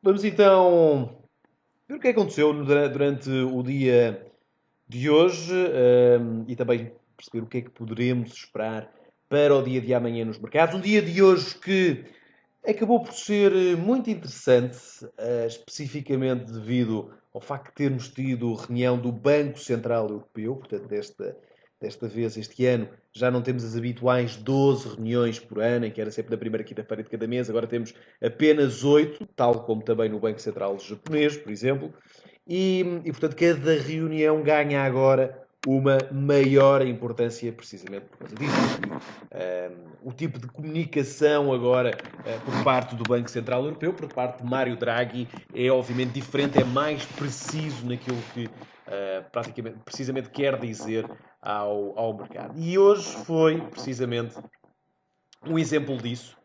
Vamos então ver o que aconteceu durante o dia de hoje, e também perceber o que é que poderemos esperar para o dia de amanhã nos mercados. Um dia de hoje que acabou por ser muito interessante, especificamente devido ao facto de termos tido reunião do Banco Central Europeu, portanto, desta vez, este ano, já não temos as habituais 12 reuniões por ano, em que era sempre na primeira quinta-feira de cada mês, agora temos apenas 8, tal como também no Banco Central Japonês, por exemplo, portanto, cada reunião ganha agora uma maior importância precisamente por causa disso. O tipo de comunicação agora por parte do Banco Central Europeu, por parte de Mário Draghi, é obviamente diferente, é mais preciso naquilo que praticamente, precisamente quer dizer ao mercado. E hoje foi precisamente um exemplo disso,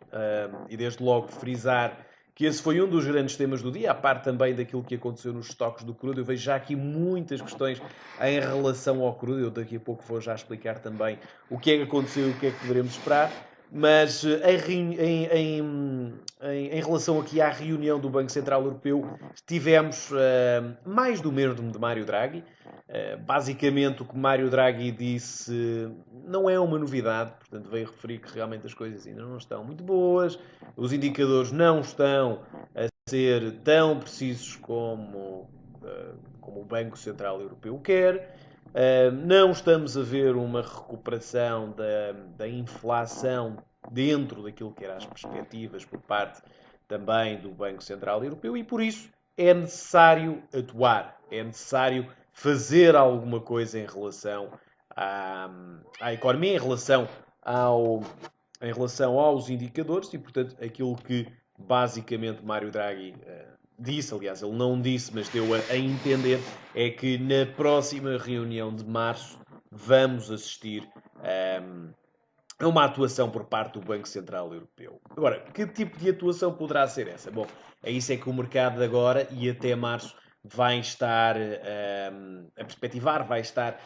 e desde logo frisar que esse foi um dos grandes temas do dia, a parte também daquilo que aconteceu nos estoques do crudo. Eu vejo já aqui muitas questões em relação ao crudo, eu daqui a pouco vou já explicar também o que é que aconteceu e o que é que poderemos esperar. Mas em relação aqui à reunião do Banco Central Europeu, tivemos mais do mesmo de Mário Draghi. Basicamente, o que Mário Draghi disse não é uma novidade, portanto, veio referir que realmente as coisas ainda não estão muito boas, os indicadores não estão a ser tão precisos como o Banco Central Europeu quer. Não estamos a ver uma recuperação da inflação dentro daquilo que eram as perspectivas por parte também do Banco Central Europeu e por isso é necessário atuar, é necessário fazer alguma coisa em relação à economia, em relação aos indicadores e, portanto, aquilo que basicamente Mário Draghi disse, aliás, ele não disse, mas deu a entender, é que na próxima reunião de março vamos assistir a uma atuação por parte do Banco Central Europeu. Agora, que tipo de atuação poderá ser essa? Bom, é isso é que o mercado agora e até março vai estar a perspectivar, vai estar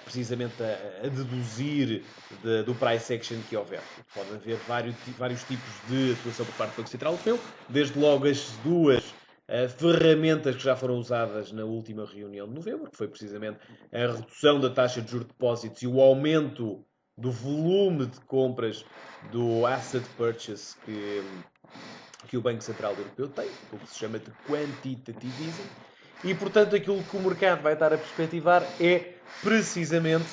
precisamente a deduzir do price action que houver. Pode haver vários tipos de atuação por parte do Banco Central Europeu, desde logo as duas ferramentas que já foram usadas na última reunião de novembro, que foi precisamente a redução da taxa de juros de depósitos e o aumento do volume de compras do asset purchase que o Banco Central Europeu tem, o que se chama de quantitative easing, e portanto aquilo que o mercado vai estar a perspectivar é precisamente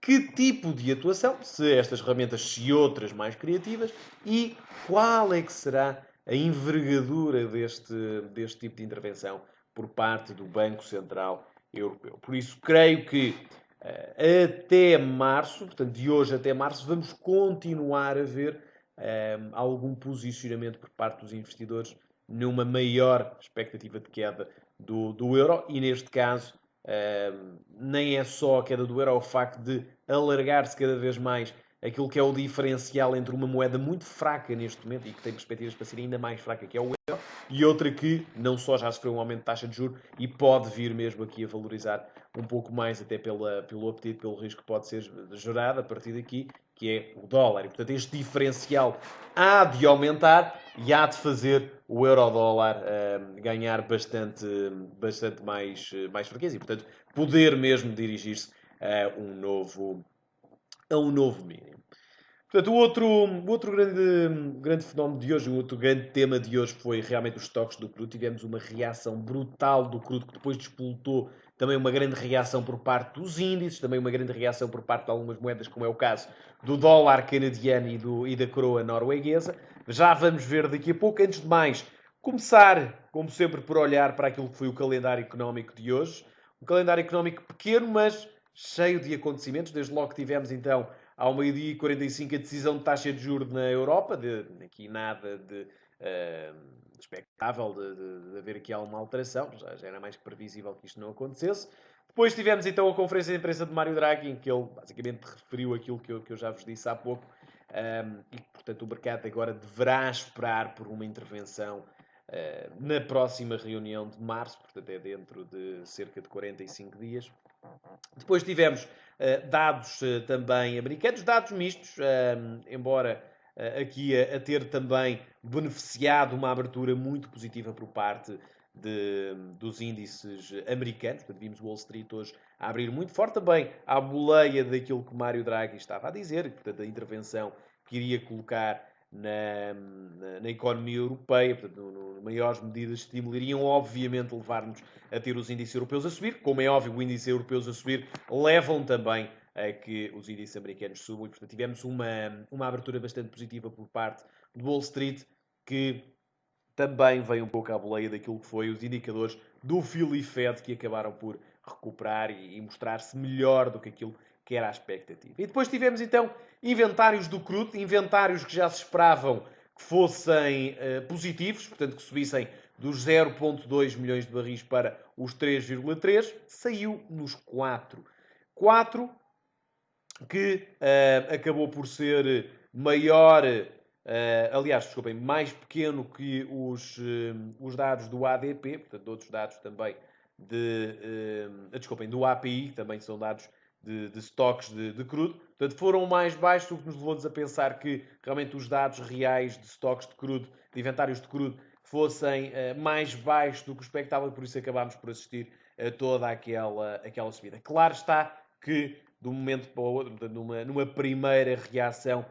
que tipo de atuação, se estas ferramentas, se outras mais criativas, e qual é que será a envergadura deste tipo de intervenção por parte do Banco Central Europeu. Por isso, creio que até março, portanto, de hoje até março, vamos continuar a ver algum posicionamento por parte dos investidores numa maior expectativa de queda do euro e, neste caso, nem é só a queda do euro, é o facto de alargar-se cada vez mais aquilo que é o diferencial entre uma moeda muito fraca neste momento e que tem perspectivas para ser ainda mais fraca, que é o euro, e outra que não só já sofreu um aumento de taxa de juros e pode vir mesmo aqui a valorizar um pouco mais, até pelo apetite, pelo risco que pode ser gerado a partir daqui, que é o dólar. E, portanto, este diferencial há de aumentar e há de fazer o euro-dólar ganhar bastante mais fraqueza e, portanto, poder mesmo dirigir-se a um novo mínimo. Portanto, o outro grande fenómeno de hoje, o outro grande tema de hoje foi realmente os estoques do crudo. Tivemos uma reação brutal do crudo que depois despoltou também uma grande reação por parte dos índices, também uma grande reação por parte de algumas moedas, como é o caso do dólar canadiano e da coroa norueguesa. Já vamos ver daqui a pouco. Antes de mais, começar, como sempre, por olhar para aquilo que foi o calendário económico de hoje. Um calendário económico pequeno, mas cheio de acontecimentos. Desde logo que tivemos, então, ao meio-dia e 45 a decisão de taxa de juros na Europa, aqui nada de expectável de haver aqui alguma alteração, já era mais que previsível que isto não acontecesse. Depois tivemos então a conferência de imprensa de Mário Draghi, em que ele basicamente referiu aquilo que eu já vos disse há pouco, e portanto o mercado agora deverá esperar por uma intervenção na próxima reunião de março, portanto é dentro de cerca de 45 dias. Depois tivemos dados também americanos, dados mistos, embora aqui a ter também beneficiado uma abertura muito positiva por parte dos índices americanos. Portanto, vimos Wall Street hoje a abrir muito forte também à boleia daquilo que Mário Draghi estava a dizer, e, portanto, a intervenção que iria colocar na economia europeia, portanto, maiores medidas de estímulo, iriam obviamente levar-nos a ter os índices europeus a subir. Como é óbvio, os índices europeus a subir levam também a que os índices americanos subam, e portanto tivemos uma abertura bastante positiva por parte do Wall Street, que também veio um pouco à boleia daquilo que foi os indicadores do Philly Fed, que acabaram por recuperar e mostrar-se melhor do que aquilo que era a expectativa. E depois tivemos então inventários do crudo, inventários que já se esperavam que fossem positivos, portanto que subissem dos 0,2 milhões de barris para os 3,3, saiu nos 4. 4 que acabou por ser maior, aliás, desculpem, mais pequeno que os dados do ADP, portanto, outros dados também desculpem, do API, também são dados de estoques de crudo. Portanto, foram mais baixos, o que nos levou-nos a pensar que realmente os dados reais de estoques de crudo, de inventários de crudo, fossem mais baixos do que o expectável, por isso acabámos por assistir a toda aquela subida. Claro está que, de um momento para o outro, numa primeira reação,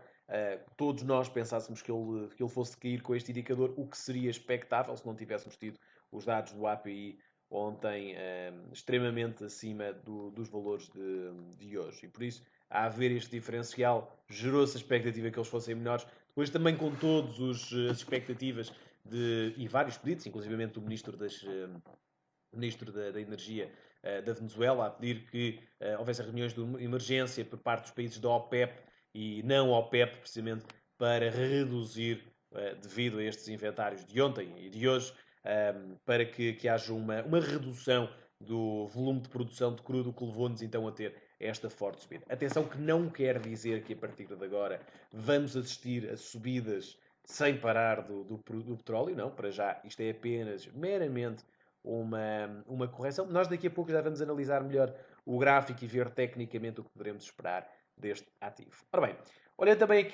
todos nós pensássemos que ele fosse cair com este indicador, o que seria expectável se não tivéssemos tido os dados do API ontem extremamente acima dos valores de hoje. E por isso, a haver este diferencial, gerou-se a expectativa que eles fossem melhores. Depois também com todas as expectativas e vários pedidos, inclusive do Ministro da Energia da Venezuela, a pedir que houvesse reuniões de emergência por parte dos países da OPEP e não OPEP, precisamente para reduzir, devido a estes inventários de ontem e de hoje, para que haja uma redução do volume de produção de crudo, que levou-nos então a ter esta forte subida. Atenção que não quer dizer que a partir de agora vamos assistir a subidas sem parar do petróleo, não, para já isto é apenas meramente uma correção. Nós daqui a pouco já vamos analisar melhor o gráfico e ver tecnicamente o que poderemos esperar deste ativo. Ora bem, olhando também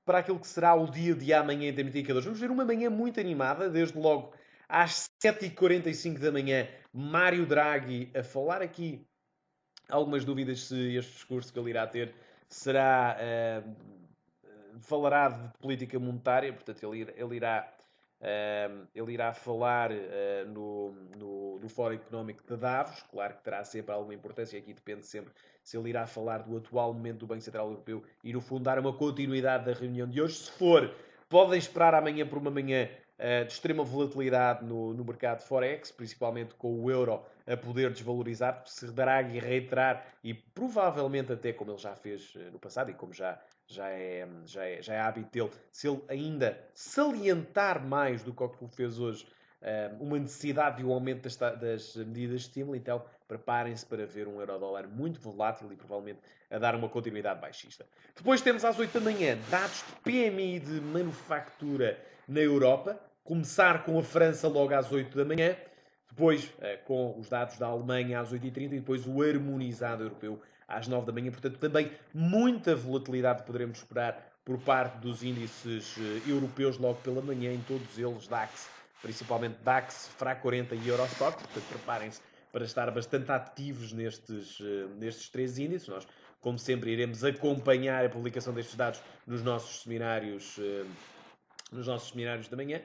para aquilo que será o dia de amanhã em termos de indicadores, vamos ver uma manhã muito animada, desde logo às 7h45 da manhã, Mário Draghi a falar aqui algumas dúvidas se este discurso que ele irá ter será falará de política monetária, portanto ele irá falar no Fórum Económico de Davos. Claro que terá sempre alguma importância, aqui depende sempre se ele irá falar do atual momento do Banco Central Europeu e, no fundo, dar uma continuidade da reunião de hoje. Se for, podem esperar amanhã por uma manhã de extrema volatilidade no mercado Forex, principalmente com o euro a poder desvalorizar, porque se Draghi reiterar, e provavelmente até como ele já fez no passado e como já é hábito dele, se ele ainda salientar mais do que o que fez hoje uma necessidade de um aumento das medidas de estímulo, então preparem-se para ver um euro-dólar muito volátil e provavelmente a dar uma continuidade baixista. Depois temos às 8 da manhã dados de PMI de manufatura na Europa, começar com a França logo às 8 da manhã, depois com os dados da Alemanha às 8h30 e depois o harmonizado europeu às 9 da manhã. Portanto, também muita volatilidade poderemos esperar por parte dos índices europeus logo pela manhã, em todos eles DAX, principalmente DAX, FTSE 40 e Eurostoxx. Portanto, preparem-se para estar bastante ativos nestes três índices. Nós, como sempre, iremos acompanhar a publicação destes dados nos nossos seminários da manhã.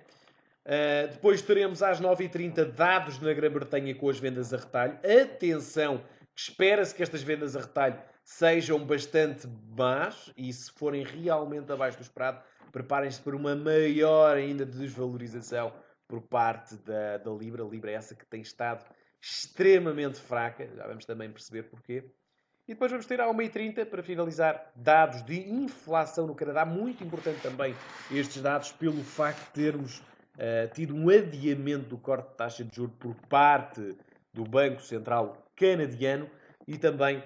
Depois teremos às 9h30 dados na Grã-Bretanha com as vendas a retalho. Atenção, que espera-se que estas vendas a retalho sejam bastante más e, se forem realmente abaixo do esperado, preparem-se para uma maior ainda desvalorização por parte da Libra. A Libra é essa que tem estado extremamente fraca, já vamos também perceber porquê. E depois vamos ter à 1h30, para finalizar, dados de inflação no Canadá. Muito importante também estes dados, pelo facto de termos tido um adiamento do corte de taxa de juros por parte do Banco Central Canadiano e também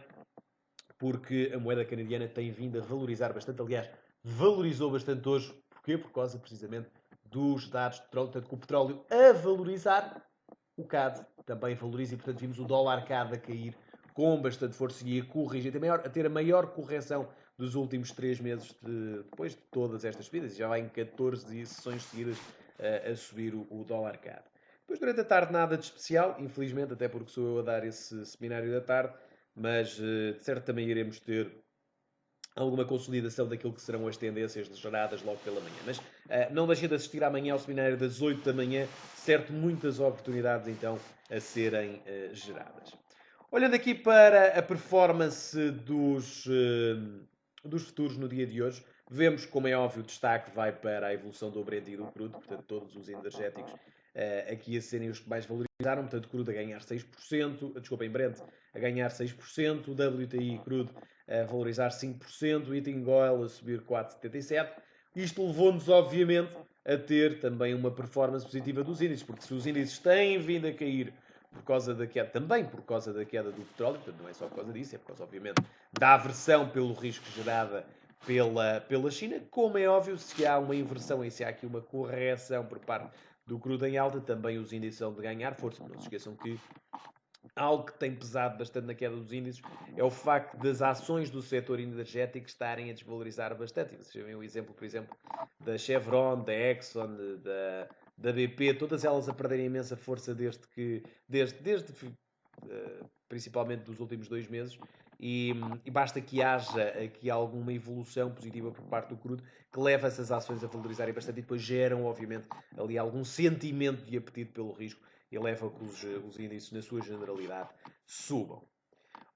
porque a moeda canadiana tem vindo a valorizar bastante. Aliás, valorizou bastante hoje. Porquê? Por causa, precisamente, dos dados de petróleo. Portanto, com o petróleo a valorizar, o CAD também valoriza e, portanto, vimos o dólar CAD a cair com bastante força e a corrigir, a ter a maior correção dos últimos 3 meses depois de todas estas subidas. Já vai em 14 sessões seguidas a subir o dólar CAD. Depois, durante a tarde, nada de especial, infelizmente, até porque sou eu a dar esse seminário da tarde, mas de certo também iremos ter alguma consolidação daquilo que serão as tendências geradas logo pela manhã. Mas não deixem de assistir amanhã ao seminário das 8 da manhã, certo, muitas oportunidades então a serem geradas. Olhando aqui para a performance dos futuros no dia de hoje, vemos, como é óbvio, o destaque vai para a evolução do Brent e do crudo, portanto, todos os energéticos aqui a serem os que mais valorizaram, portanto, crudo a ganhar 6%, desculpem, Brent a ganhar 6%, WTI crudo a valorizar 5%, Heating Oil a subir 4,77%. Isto levou-nos, obviamente, a ter também uma performance positiva dos índices, porque se os índices têm vindo a cair por causa da queda, também por causa da queda do petróleo, portanto não é só por causa disso, é por causa, obviamente, da aversão pelo risco gerada pela China. Como é óbvio, se há uma inversão e se há aqui uma correção por parte do crudo em alta, também os índices vão de ganhar força. Não se esqueçam que algo que tem pesado bastante na queda dos índices é o facto das ações do setor energético estarem a desvalorizar bastante. Vocês veem o exemplo, por exemplo, da Chevron, da Exxon, da BP, todas elas a perderem imensa força desde principalmente dos últimos 2 meses. E basta que haja aqui alguma evolução positiva por parte do crudo que leva essas ações a valorizarem bastante e depois geram, obviamente, ali algum sentimento de apetite pelo risco e leva a que os índices, na sua generalidade, subam.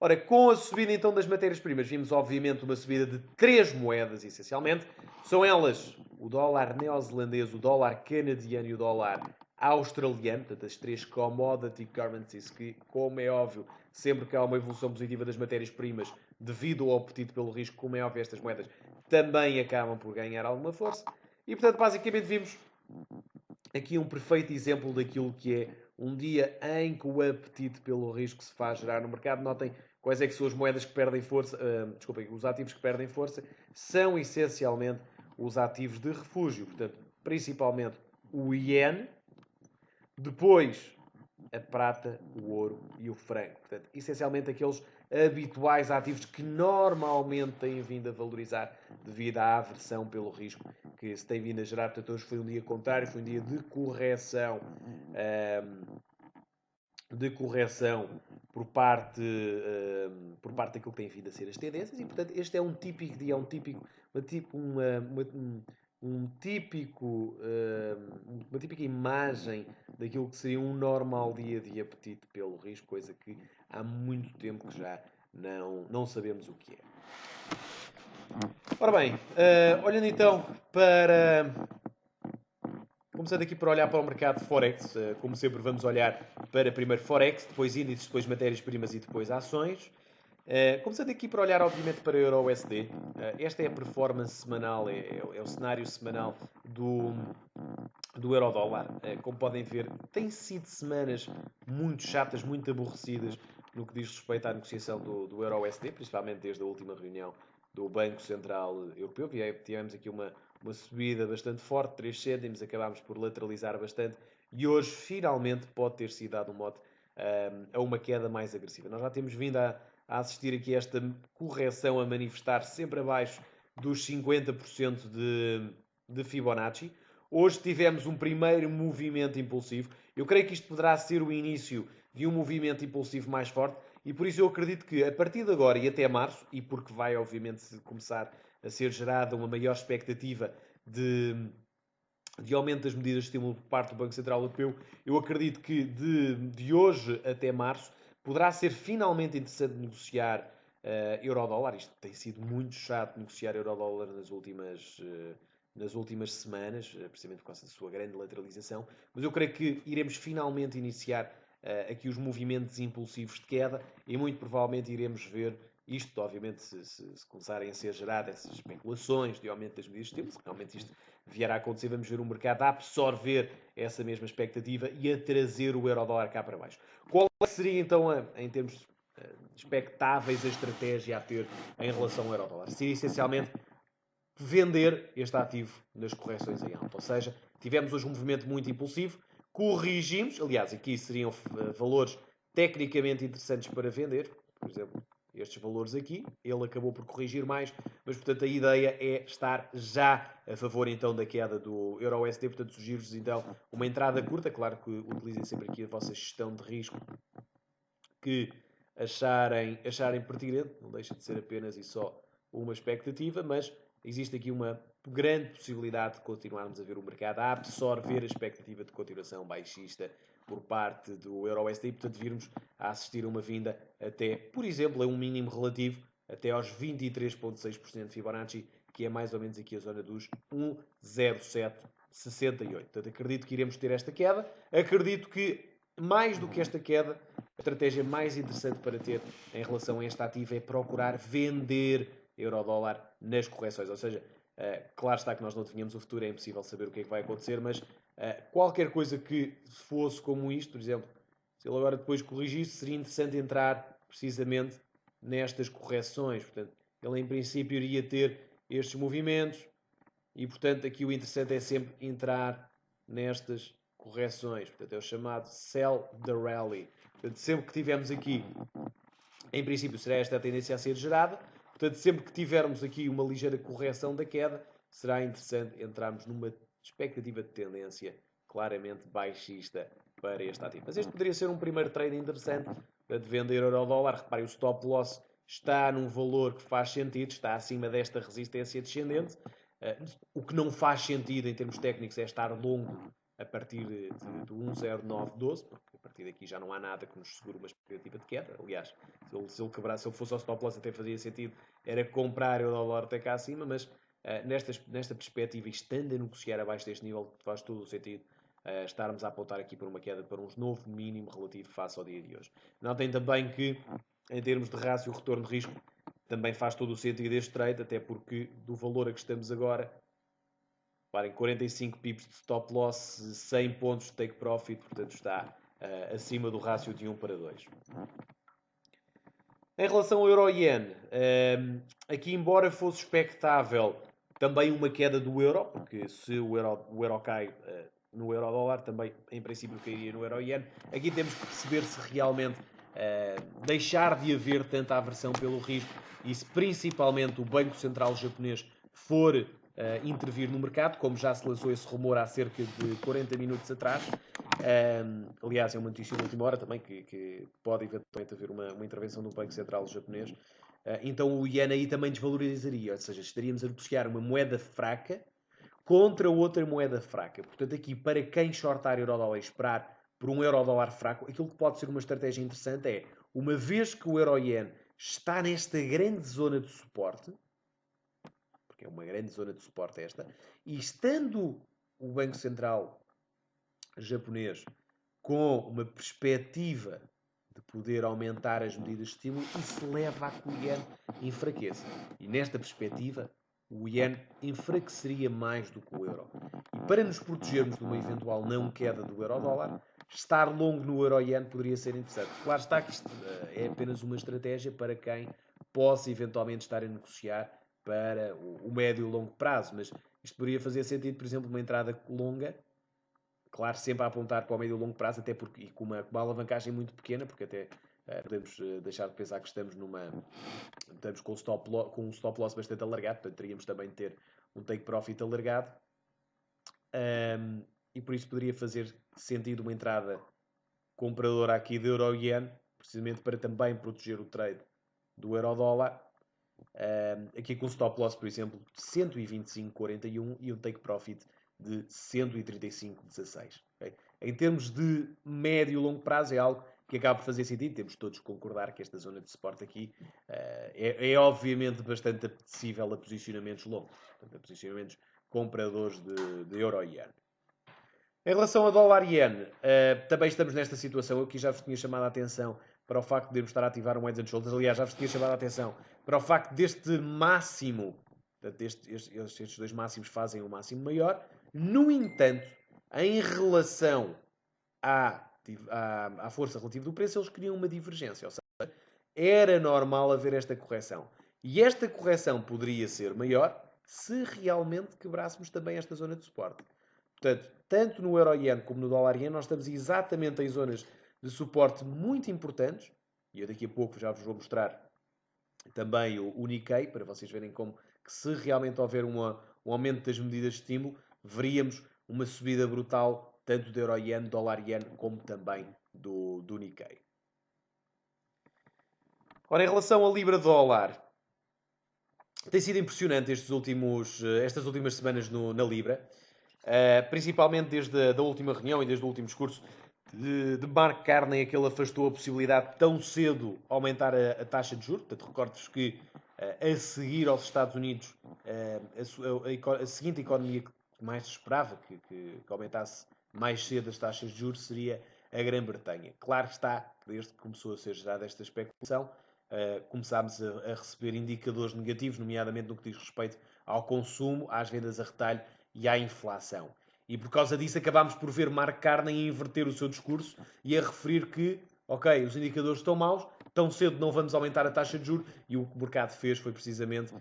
Ora, com a subida então das matérias-primas, vimos obviamente uma subida de 3 moedas, essencialmente. São elas o dólar neozelandês, o dólar canadiano e o dólar australiano, portanto, as 3 commodity currencies que, como é óbvio, sempre que há uma evolução positiva das matérias-primas, devido ao apetite pelo risco, como é óbvio, estas moedas também acabam por ganhar alguma força. E, portanto, basicamente vimos aqui um perfeito exemplo daquilo que é um dia em que o apetite pelo risco se faz gerar no mercado. Notem quais é que são as moedas que perdem força, desculpem, os ativos que perdem força são essencialmente os ativos de refúgio, portanto, principalmente o iene, depois a prata, o ouro e o franco. Portanto, essencialmente aqueles habituais ativos que normalmente têm vindo a valorizar devido à aversão pelo risco que se tem vindo a gerar. Portanto, hoje foi um dia contrário, foi um dia de correção, por parte daquilo que tem vindo a ser as tendências e, portanto, este é um típico dia, uma típica imagem daquilo que seria um normal dia de apetite pelo risco, coisa que há muito tempo que já não sabemos o que é. Ora bem, olhando então para... Começando aqui por olhar para o mercado de Forex, como sempre vamos olhar para primeiro Forex, depois índices, depois matérias-primas e depois ações. Começando aqui por olhar, obviamente, para Euro-USD. Esta é a performance semanal, é o cenário semanal do euro-dólar. Como podem ver, tem sido semanas muito chatas, muito aborrecidas no que diz respeito à negociação do euro-USD, principalmente desde a última reunião do Banco Central Europeu. Tivemos aqui uma subida bastante forte, 3 cêntimos, acabámos por lateralizar bastante e hoje finalmente pode ter sido dado um mote a uma queda mais agressiva. Nós já temos vindo a assistir aqui a esta correção a manifestar sempre abaixo dos 50% de Fibonacci. Hoje tivemos um primeiro movimento impulsivo. Eu creio que isto poderá ser o início de um movimento impulsivo mais forte e por isso eu acredito que a partir de agora e até março, e porque vai obviamente começar a ser gerada uma maior expectativa de aumento das medidas de estímulo por parte do Banco Central Europeu, eu acredito que de hoje até março poderá ser finalmente interessante negociar euro-dólar. Isto tem sido muito chato negociar euro-dólar nas últimas semanas, precisamente por causa da sua grande lateralização, mas eu creio que iremos finalmente iniciar aqui os movimentos impulsivos de queda e muito provavelmente iremos ver isto, obviamente, se começarem a ser geradas essas especulações de aumento das medidas de estímulo, se realmente isto vier a acontecer, vamos ver o mercado a absorver essa mesma expectativa e a trazer o euro-dólar cá para baixo. Qual seria então, em termos expectáveis, a estratégia a ter em relação ao euro-dólar? Seria essencialmente vender este ativo nas correções em alta. Ou seja, tivemos hoje um movimento muito impulsivo, corrigimos, aliás, aqui seriam valores tecnicamente interessantes para vender, por exemplo, estes valores aqui. Ele acabou por corrigir mais, mas portanto a ideia é estar já a favor então da queda do Euro-USD. Portanto, sugiro-vos então uma entrada curta. Claro que utilizem sempre aqui a vossa gestão de risco que acharem pertinente. Não deixa de ser apenas e só uma expectativa, mas existe aqui uma grande possibilidade de continuarmos a ver o mercado a absorver a expectativa de continuação baixista por parte do Euro-USD e, portanto, virmos a assistir a uma vinda até, por exemplo, a um mínimo relativo, até aos 23,6% de Fibonacci, que é mais ou menos aqui a zona dos 1,0768. Portanto, acredito que iremos ter esta queda. Acredito que, mais do que esta queda, a estratégia mais interessante para ter em relação a este ativo é procurar vender euro-dólar nas correções. Ou seja, claro está que nós não definhamos o futuro, é impossível saber o que é que vai acontecer, mas qualquer coisa que fosse como isto, por exemplo, se ele agora depois corrigisse, seria interessante entrar precisamente nestas correções. Portanto, ele em princípio iria ter estes movimentos e, portanto, aqui o interessante é sempre entrar nestas correções. Portanto, é o chamado sell the rally. Portanto, sempre que tivermos aqui, em princípio será esta a tendência a ser gerada. Portanto, sempre que tivermos aqui uma ligeira correção da queda, será interessante entrarmos numa expectativa de tendência claramente baixista para este ativo. Mas este poderia ser um primeiro trade interessante para vender euro-dólar. Reparem, o stop loss está num valor que faz sentido, está acima desta resistência descendente. O que não faz sentido em termos técnicos é estar longo a partir do 1,0912, porque a partir daqui já não há nada que nos segure uma expectativa de queda. Aliás, se ele quebrasse, se ele fosse ao stop loss até fazia sentido, era comprar o dólar até cá acima, mas nesta perspectiva, estando a negociar abaixo deste nível, faz todo o sentido estarmos a apontar aqui por uma queda para um novo mínimo relativo face ao dia de hoje. Notem também que, em termos de rácio retorno de risco, também faz todo o sentido este trade, até porque do valor a que estamos agora, reparem, 45 pips de stop loss, 100 pontos de take profit, portanto está acima do rácio de 1 para 2. Em relação ao euro-yen, aqui embora fosse expectável também uma queda do euro, porque se o euro cai no euro-dólar, também em princípio cairia no euro-yen, aqui temos que perceber se realmente deixar de haver tanta aversão pelo risco e se principalmente o Banco Central japonês for intervir no mercado, como já se lançou esse rumor há cerca de 40 minutos atrás. Aliás, é uma notícia de última hora também que pode eventualmente haver uma intervenção do Banco Central japonês. Então o iene aí também desvalorizaria, ou seja, estaríamos a negociar uma moeda fraca contra outra moeda fraca. Portanto, aqui, para quem shortar euro-dólar e esperar por um euro-dólar fraco, aquilo que pode ser uma estratégia interessante é, uma vez que o euro-yen está nesta grande zona de suporte, porque é uma grande zona de suporte esta, e estando o Banco Central japonês com uma perspectiva de poder aumentar as medidas de estímulo, isso leva a que o iene enfraqueça. E nesta perspectiva, o iene enfraqueceria mais do que o euro. E para nos protegermos de uma eventual não queda do euro-dólar, estar longo no euro-iene poderia ser interessante. Claro está que isto é apenas uma estratégia para quem possa eventualmente estar a negociar para o médio e longo prazo, mas isto poderia fazer sentido, por exemplo, uma entrada longa, claro, sempre a apontar para o médio e longo prazo, até porque, e com uma alavancagem muito pequena, porque até podemos deixar de pensar que estamos com um stop loss bastante alargado, portanto teríamos também de ter um take profit alargado, e por isso poderia fazer sentido uma entrada compradora aqui de euro-yen, precisamente para também proteger o trade do euro-dólar. Aqui com stop loss, por exemplo, de 125,41 e um take profit de 135,16. Okay? Em termos de médio e longo prazo, é algo que acaba por fazer sentido. Temos todos que concordar que esta zona de suporte aqui é obviamente bastante apetecível a posicionamentos longos, portanto, a posicionamentos compradores de euro-yen. Em relação a dólar-yen, também estamos nesta situação. Eu aqui já vos tinha chamado a atenção para o facto de podermos estar a ativar um Heads and Shoulders. Aliás, já vos tinha chamado a atenção para o facto deste máximo, portanto, estes dois máximos fazem um máximo maior. No entanto, em relação à força relativa do preço, eles criam uma divergência. Ou seja, era normal haver esta correção. E esta correção poderia ser maior se realmente quebrássemos também esta zona de suporte. Portanto, tanto no euro-yen como no dólar-yen, nós estamos exatamente em zonas de suporte muito importantes, e eu daqui a pouco já vos vou mostrar também o Nikkei, para vocês verem como que se realmente houver um aumento das medidas de estímulo, veríamos uma subida brutal tanto do euro-yen, dólar-yen, como também do Nikkei. Ora, em relação ao Libra-dólar, tem sido impressionante estas últimas semanas na Libra, principalmente desde a última reunião e desde o último discurso de Mark Carney, que ele afastou a possibilidade de tão cedo aumentar a taxa de juros. Portanto, recordo-vos que a seguir aos Estados Unidos, a seguinte economia que mais se esperava que aumentasse mais cedo as taxas de juros seria a Grã-Bretanha. Claro está que desde que começou a ser gerada esta especulação, começámos a receber indicadores negativos, nomeadamente no que diz respeito ao consumo, às vendas a retalho e à inflação. E por causa disso acabámos por ver Mark Carney a inverter o seu discurso e a referir que, ok, os indicadores estão maus, tão cedo não vamos aumentar a taxa de juros, e o que o mercado fez foi precisamente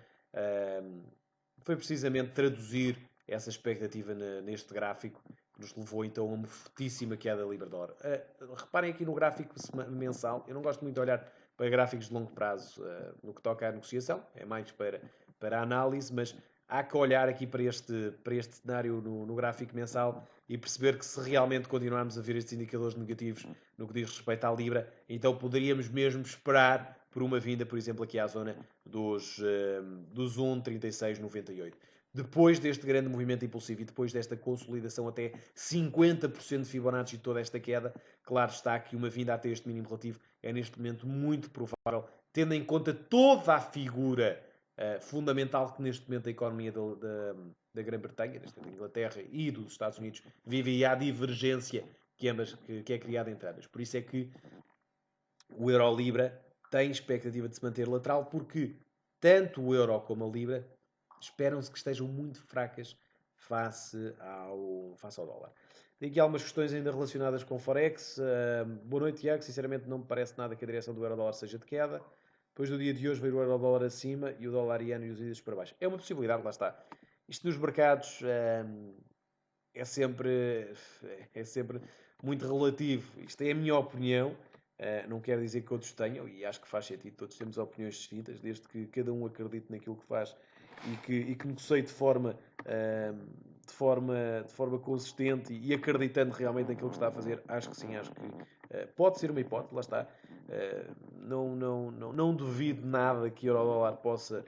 traduzir essa expectativa neste gráfico, que nos levou então a uma fortíssima queda da Libra-dólar. Reparem aqui no gráfico mensal, eu não gosto muito de olhar para gráficos de longo prazo no que toca à negociação, é mais para a análise, mas há que olhar aqui para este cenário no gráfico mensal e perceber que se realmente continuarmos a ver estes indicadores negativos no que diz respeito à Libra, então poderíamos mesmo esperar por uma vinda, por exemplo, aqui à zona dos 1,3698. Depois deste grande movimento impulsivo e depois desta consolidação até 50% de Fibonacci e toda esta queda, claro está que uma vinda até este mínimo relativo é neste momento muito provável, tendo em conta toda a figura fundamental que neste momento a economia da Grã-Bretanha, da Inglaterra e dos Estados Unidos vive, e há divergência que é criada entre ambas. Por isso é que o Euro-Libra tem expectativa de se manter lateral, porque tanto o Euro como a Libra esperam-se que estejam muito fracas face ao dólar. Tem aqui algumas questões ainda relacionadas com Forex. Boa noite, Tiago. Sinceramente, não me parece nada que a direção do euro-dólar seja de queda. Depois do dia de hoje, veio o euro-dólar acima e o dólar iene e os índices para baixo. É uma possibilidade, lá está. Isto nos mercados é sempre muito relativo. Isto é a minha opinião. Não quer dizer que outros tenham, e acho que faz sentido. Todos temos opiniões distintas, desde que cada um acredite naquilo que faz e que negocie de forma consistente e acreditando realmente naquilo que está a fazer. Acho que sim, acho que pode ser uma hipótese, lá está. Não duvido nada que o euro-dólar possa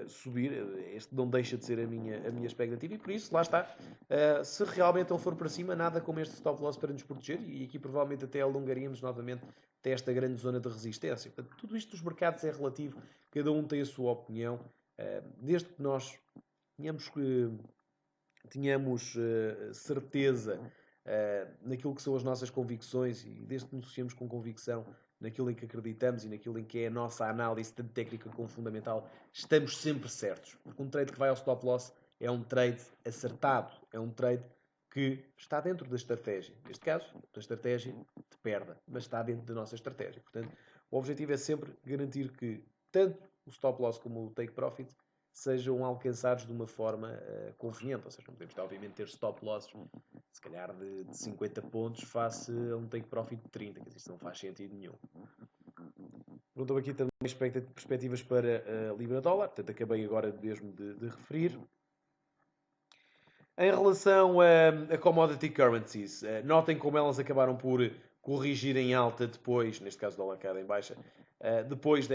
subir. Este não deixa de ser a minha expectativa e por isso, lá está. Se realmente ele for para cima, nada como este stop loss para nos proteger, e aqui provavelmente até alongaríamos novamente até esta grande zona de resistência. Portanto, tudo isto dos mercados é relativo, cada um tem a sua opinião. Desde que nós tenhamos certeza naquilo que são as nossas convicções, e desde que nos associemos com convicção naquilo em que acreditamos e naquilo em que é a nossa análise, tanto técnica como fundamental, estamos sempre certos. Porque um trade que vai ao stop loss é um trade acertado, é um trade que está dentro da estratégia. Neste caso, da estratégia de perda, mas está dentro da nossa estratégia. Portanto, o objetivo é sempre garantir que tanto o stop loss como o take profit sejam alcançados de uma forma conveniente. Ou seja, não podemos, obviamente, ter stop losses, se calhar, de 50 pontos face a um take profit de 30. Quer dizer, isso não faz sentido nenhum. Perguntou aqui também perspectivas para a Libra-dólar. Portanto, acabei agora mesmo de referir. Em relação a commodity currencies, notem como elas acabaram por corrigir em alta depois, neste caso o dólar caiu em baixa, depois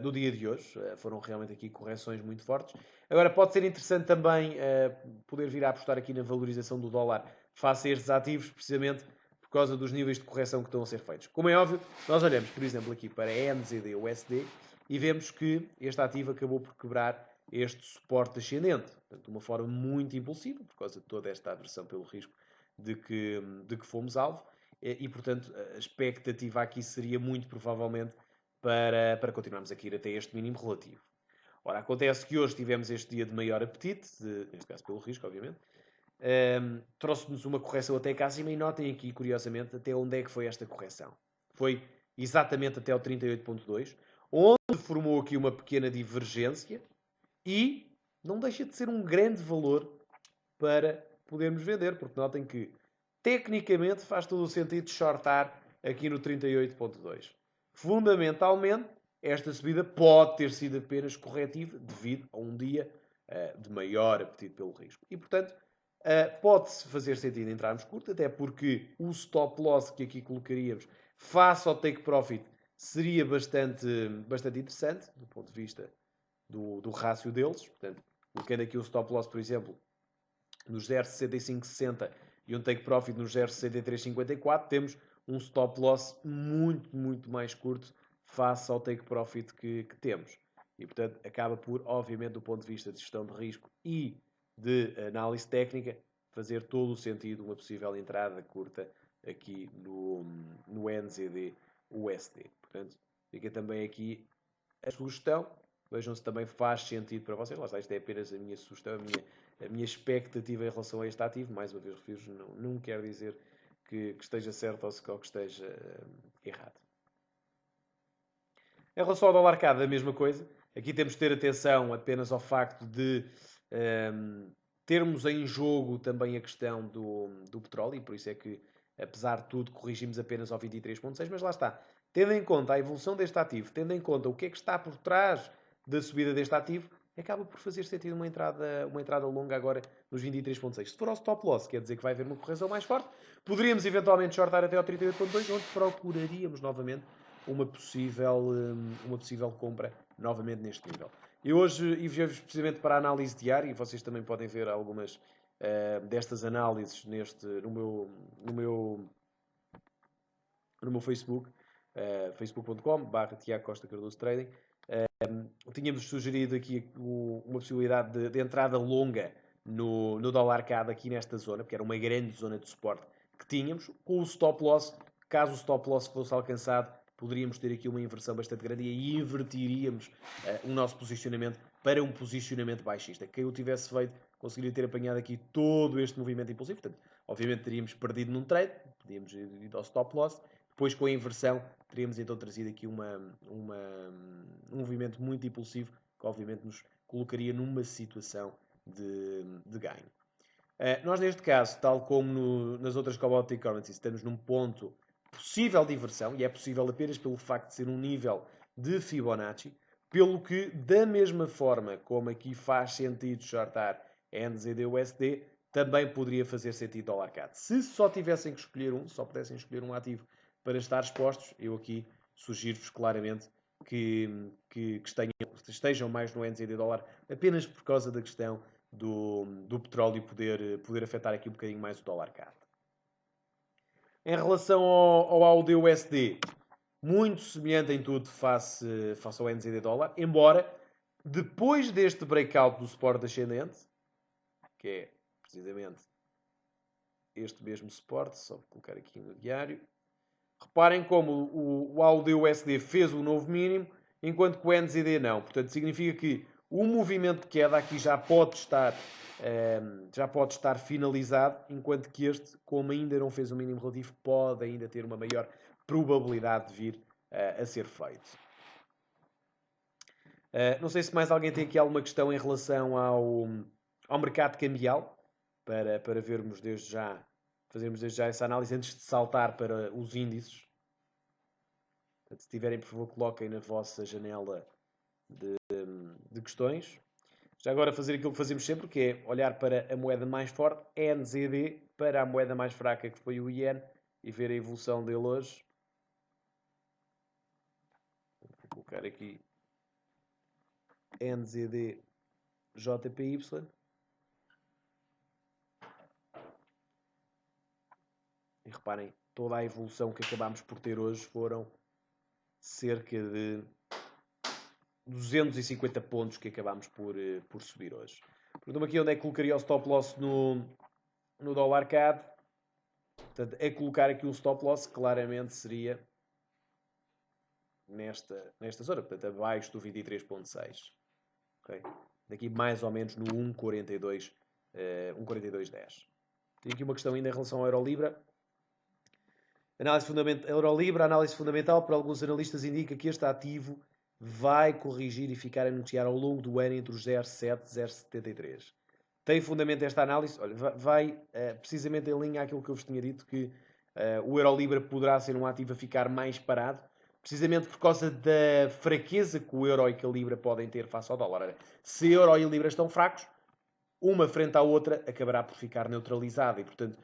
do dia de hoje. Foram realmente aqui correções muito fortes. Agora, pode ser interessante também poder vir a apostar aqui na valorização do dólar face a estes ativos, precisamente por causa dos níveis de correção que estão a ser feitos. Como é óbvio, nós olhamos, por exemplo, aqui para a NZD-USD e vemos que este ativo acabou por quebrar este suporte ascendente, portanto, de uma forma muito impulsiva, por causa de toda esta aversão pelo risco de que fomos alvo, e portanto a expectativa aqui seria muito provavelmente para continuarmos a cair até este mínimo relativo. Ora, acontece que hoje tivemos este dia de maior apetite, neste caso pelo risco, obviamente, trouxe-nos uma correção até cá acima, e notem aqui, curiosamente, até onde é que foi esta correção. Foi exatamente até o 38.2, onde formou aqui uma pequena divergência, e não deixa de ser um grande valor para podermos vender, porque notem que tecnicamente faz todo o sentido de shortar aqui no 38.2. Fundamentalmente esta subida pode ter sido apenas corretiva devido a um dia de maior apetite pelo risco. E, portanto, pode-se fazer sentido entrarmos curto, até porque o stop loss que aqui colocaríamos face ao take profit seria bastante interessante, do ponto de vista do rácio deles. Portanto, colocando aqui o stop loss, por exemplo, nos 0,6560 e um take profit nos 0,6354, temos um stop loss muito mais curto face ao take profit que temos. E, portanto, acaba por, obviamente, do ponto de vista de gestão de risco e de análise técnica, fazer todo o sentido uma possível entrada curta aqui no NZD USD. Portanto, fica também aqui a sugestão. Vejam se também faz sentido para vocês. Lá está, isto é apenas a minha sugestão, a minha expectativa em relação a este ativo. Mais uma vez refiro, não quer dizer que esteja certo ou que esteja errado. Em relação ao dólar CAD, a mesma coisa. Aqui temos de ter atenção apenas ao facto de termos em jogo também a questão do petróleo, e por isso é que, apesar de tudo, corrigimos apenas ao 23,6, mas lá está. Tendo em conta a evolução deste ativo, tendo em conta o que é que está por trás da subida deste ativo, acaba por fazer sentido uma entrada longa agora nos 23,6. Se for ao stop loss, quer dizer que vai haver uma correção mais forte. Poderíamos eventualmente shortar até ao 38,2, onde procuraríamos novamente uma possível compra novamente neste nível. E hoje enviei-vos precisamente para a análise diária, e vocês também podem ver algumas destas análises no meu Facebook, facebook.com/Tiago Costa Cardoso Trading. Tínhamos sugerido aqui uma possibilidade de entrada longa no dólar CAD aqui nesta zona, porque era uma grande zona de suporte que tínhamos, com o stop loss. Caso o stop loss fosse alcançado, poderíamos ter aqui uma inversão bastante grande e aí invertiríamos o nosso posicionamento para um posicionamento baixista. Quem o tivesse feito conseguiria ter apanhado aqui todo este movimento impulsivo. Portanto, obviamente teríamos perdido num trade, teríamos ido ao stop loss. Depois, com a inversão, teríamos então trazido aqui um movimento muito impulsivo que, obviamente, nos colocaria numa situação de ganho. Nós, neste caso, tal como nas outras commodity currencies, estamos num ponto possível de inversão, e é possível apenas pelo facto de ser um nível de Fibonacci, pelo que, da mesma forma como aqui faz sentido shortar NZD-USD, também poderia fazer sentido dólar CAD. Se só tivessem que escolher só pudessem escolher um ativo para estar expostos, eu aqui sugiro-vos claramente que estejam mais no NZD dólar, apenas por causa da questão do petróleo poder afetar aqui um bocadinho mais o dólar CAD. Em relação ao AUD-USD, muito semelhante em tudo face ao NZD dólar, embora depois deste breakout do suporte ascendente, que é precisamente este mesmo suporte, só vou colocar aqui no diário, reparem como o AUD-USD fez o novo mínimo, enquanto que o NZD não. Portanto, significa que o movimento de queda aqui já pode estar finalizado, enquanto que este, como ainda não fez o mínimo relativo, pode ainda ter uma maior probabilidade de vir a ser feito. Não sei se mais alguém tem aqui alguma questão em relação ao mercado cambial, para vermos desde já, fazermos desde já essa análise antes de saltar para os índices. Portanto, se tiverem, por favor, coloquem na vossa janela de questões. Já agora fazer aquilo que fazemos sempre, que é olhar para a moeda mais forte, NZD, para a moeda mais fraca, que foi o Yen, e ver a evolução dele hoje. Vou colocar aqui NZD JPY. E reparem, toda a evolução que acabámos por ter hoje foram cerca de 250 pontos que acabámos por subir hoje. Pergunto-me aqui onde é que colocaria o stop loss no dólar CAD. Portanto, a colocar aqui um stop loss claramente seria nesta zona, portanto, abaixo do 23,6. Okay? Daqui mais ou menos no 1,42, 1,4210. Tenho aqui uma questão ainda em relação ao Eurolibra. Eurolibra, análise fundamental, para alguns analistas indica que este ativo vai corrigir e ficar a negociar ao longo do ano entre os 0,7 e 0,73. Tem fundamento esta análise? Olha, vai precisamente em linha àquilo que eu vos tinha dito, que o Eurolibra poderá ser um ativo a ficar mais parado, precisamente por causa da fraqueza que o euro e que a libra podem ter face ao dólar. Ora, se euro e libra estão fracos, uma frente à outra acabará por ficar neutralizada e, portanto,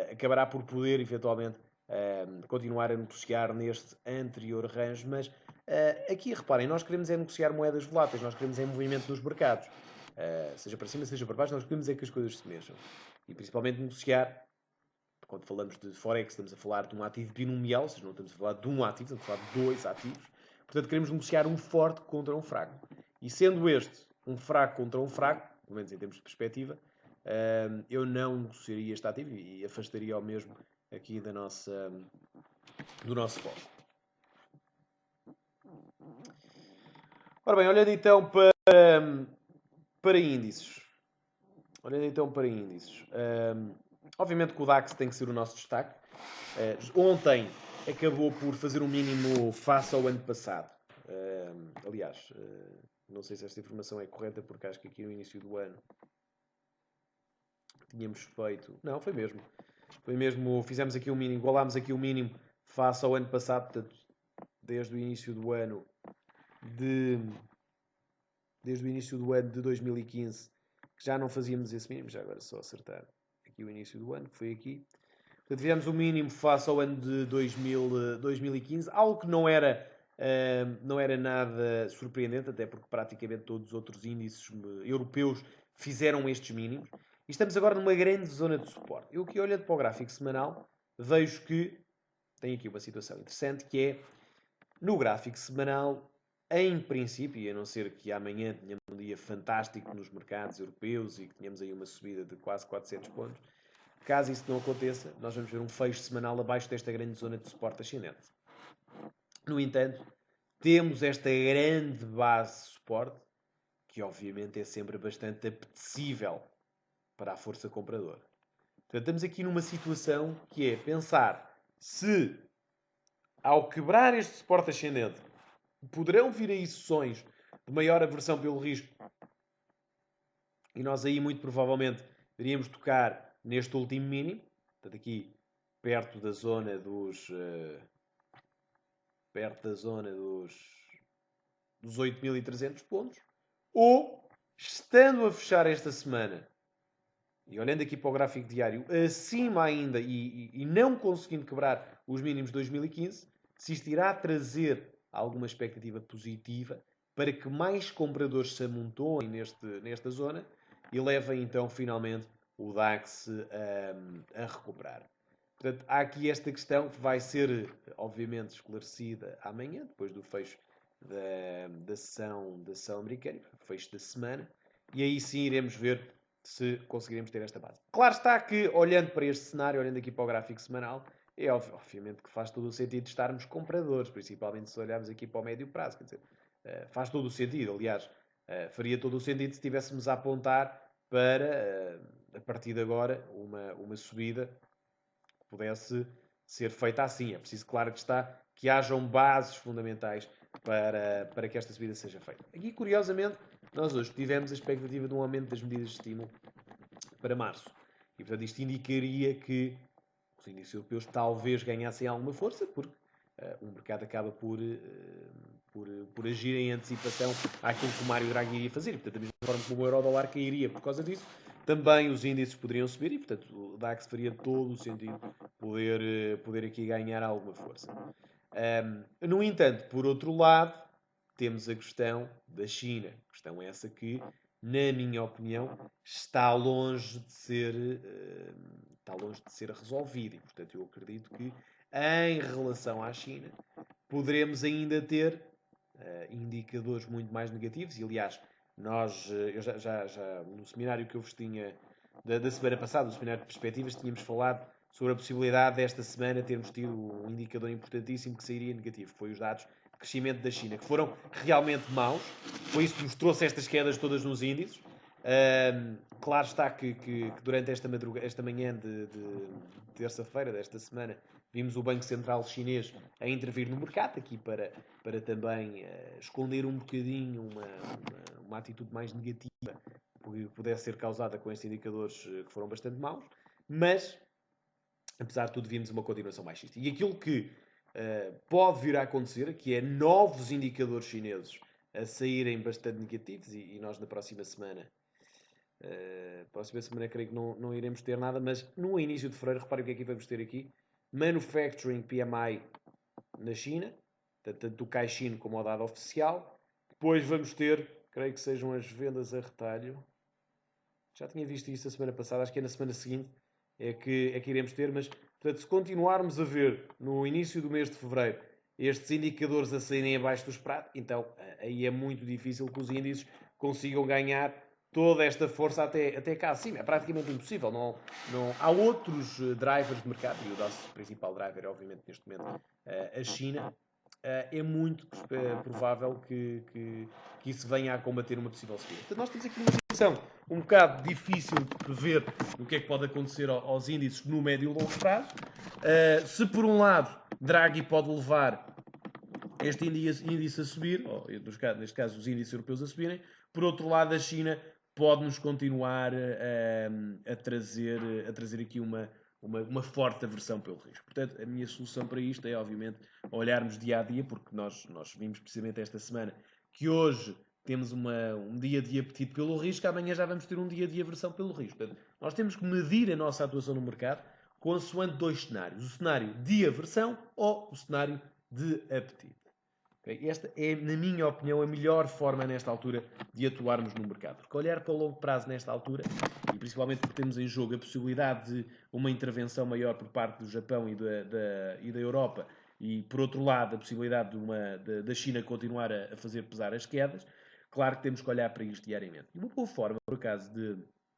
acabará por poder, eventualmente, continuar a negociar neste anterior range. Mas aqui, reparem, nós queremos é negociar moedas voláteis, nós queremos é movimento nos mercados. Seja para cima, seja para baixo, nós queremos é que as coisas se mexam. E, principalmente, negociar. Quando falamos de Forex, estamos a falar de um ativo binomial, ou seja, não estamos a falar de um ativo, estamos a falar de dois ativos. Portanto, queremos negociar um forte contra um fraco. E sendo este um fraco contra um fraco, pelo menos em termos de perspectiva, eu não negociaria este ativo e afastaria ao mesmo aqui do nosso foco. Ora bem, olhando então para índices. Obviamente que o DAX tem que ser o nosso destaque. Ontem acabou por fazer um mínimo face ao ano passado. Aliás, não sei se esta informação é correta, porque acho que aqui no início do ano tínhamos feito... Não, foi mesmo. Fizemos aqui um mínimo, igualámos aqui o mínimo face ao ano passado, portanto, desde o início do ano de 2015, que já não fazíamos esse mínimo, já agora só acertar aqui o início do ano, que foi aqui. Portanto, tivemos um mínimo face ao ano de 2015, algo que não era nada surpreendente, até porque praticamente todos os outros índices europeus fizeram estes mínimos. E estamos agora numa grande zona de suporte. Eu que olhando para o gráfico semanal, vejo que tem aqui uma situação interessante, que é, no gráfico semanal, em princípio, e a não ser que amanhã tenhamos um dia fantástico nos mercados europeus e que tenhamos aí uma subida de quase 400 pontos, caso isso não aconteça, nós vamos ver um fecho semanal abaixo desta grande zona de suporte ascendente. No entanto, temos esta grande base de suporte, que obviamente é sempre bastante apetecível para a força compradora. Portanto, estamos aqui numa situação que é pensar se, ao quebrar este suporte ascendente, poderão vir aí sessões de maior aversão pelo risco e nós aí muito provavelmente iríamos tocar neste último mínimo, portanto aqui perto da zona dos 8.300 pontos, ou estando a fechar esta semana e olhando aqui para o gráfico diário, acima ainda e não conseguindo quebrar os mínimos de 2015, se isto irá trazer alguma expectativa positiva para que mais compradores se amontoem nesta zona e levem então finalmente o DAX a recuperar. Portanto, há aqui esta questão que vai ser, obviamente, esclarecida amanhã, depois do fecho da sessão americana, fecho da semana, e aí sim iremos ver se conseguiremos ter esta base. Claro está que, olhando para este cenário, olhando aqui para o gráfico semanal, é obviamente que faz todo o sentido estarmos compradores, principalmente se olharmos aqui para o médio prazo. Quer dizer, faz todo o sentido. Aliás, faria todo o sentido se estivéssemos a apontar para, a partir de agora, uma subida que pudesse ser feita assim. É preciso, claro que está, que hajam bases fundamentais para que esta subida seja feita. Aqui, curiosamente, nós hoje tivemos a expectativa de um aumento das medidas de estímulo para março. E, portanto, isto indicaria que os índices europeus talvez ganhassem alguma força, porque o mercado acaba por agir em antecipação àquilo que o Mário Draghi iria fazer. E, portanto, da mesma forma que o euro-dólar cairia por causa disso, também os índices poderiam subir e, portanto, o DAX faria todo o sentido poder aqui ganhar alguma força. No entanto, por outro lado, temos a questão da China. A questão é essa que, na minha opinião, está longe de ser resolvida. E, portanto, eu acredito que, em relação à China, poderemos ainda ter indicadores muito mais negativos. E, aliás, eu já no seminário que eu vos tinha da semana passada, no seminário de perspectivas, tínhamos falado sobre a possibilidade desta semana termos tido um indicador importantíssimo que sairia negativo, que foi os dados de crescimento da China, que foram realmente maus. Foi isso que nos trouxe estas quedas todas nos índices. Claro está que durante esta manhã de terça-feira desta semana, vimos o Banco Central Chinês a intervir no mercado, aqui para também esconder um bocadinho uma atitude mais negativa que pudesse ser causada com estes indicadores que foram bastante maus, mas apesar de tudo vimos uma continuação baixista. E aquilo que pode vir a acontecer, que é novos indicadores chineses a saírem bastante negativos e nós na próxima semana creio que não iremos ter nada, mas no início de fevereiro, reparem o que é que vamos ter aqui. Manufacturing PMI na China, tanto o Caixin como o dado oficial. Depois vamos ter, creio que sejam as vendas a retalho. Já tinha visto isso a semana passada, acho que é na semana seguinte é que iremos ter, mas portanto, se continuarmos a ver no início do mês de fevereiro estes indicadores a saírem abaixo do esperado, então aí é muito difícil que os índices consigam ganhar toda esta força até cá acima. É praticamente impossível. Há outros drivers de mercado, e o nosso principal driver é, obviamente, neste momento, a China. É muito provável que isso venha a combater uma possível subida. Portanto, nós temos aqui uma situação um bocado difícil de prever o que é que pode acontecer aos índices no médio e longo prazo. Se por um lado Draghi pode levar este índice a subir, ou neste caso os índices europeus a subirem, por outro lado a China pode-nos continuar a trazer aqui uma forte aversão pelo risco. Portanto, a minha solução para isto é, obviamente, olharmos dia a dia, porque nós vimos precisamente esta semana que hoje temos um dia de apetite pelo risco, amanhã já vamos ter um dia de aversão pelo risco. Portanto, nós temos que medir a nossa atuação no mercado consoante dois cenários. O cenário de aversão ou o cenário de apetite. Esta é, na minha opinião, a melhor forma nesta altura de atuarmos no mercado. Porque olhar para o longo prazo nesta altura, e principalmente porque temos em jogo a possibilidade de uma intervenção maior por parte do Japão e da Europa, e por outro lado a possibilidade da China continuar a fazer pesar as quedas, claro que temos que olhar para isto diariamente. E uma boa forma, por acaso, de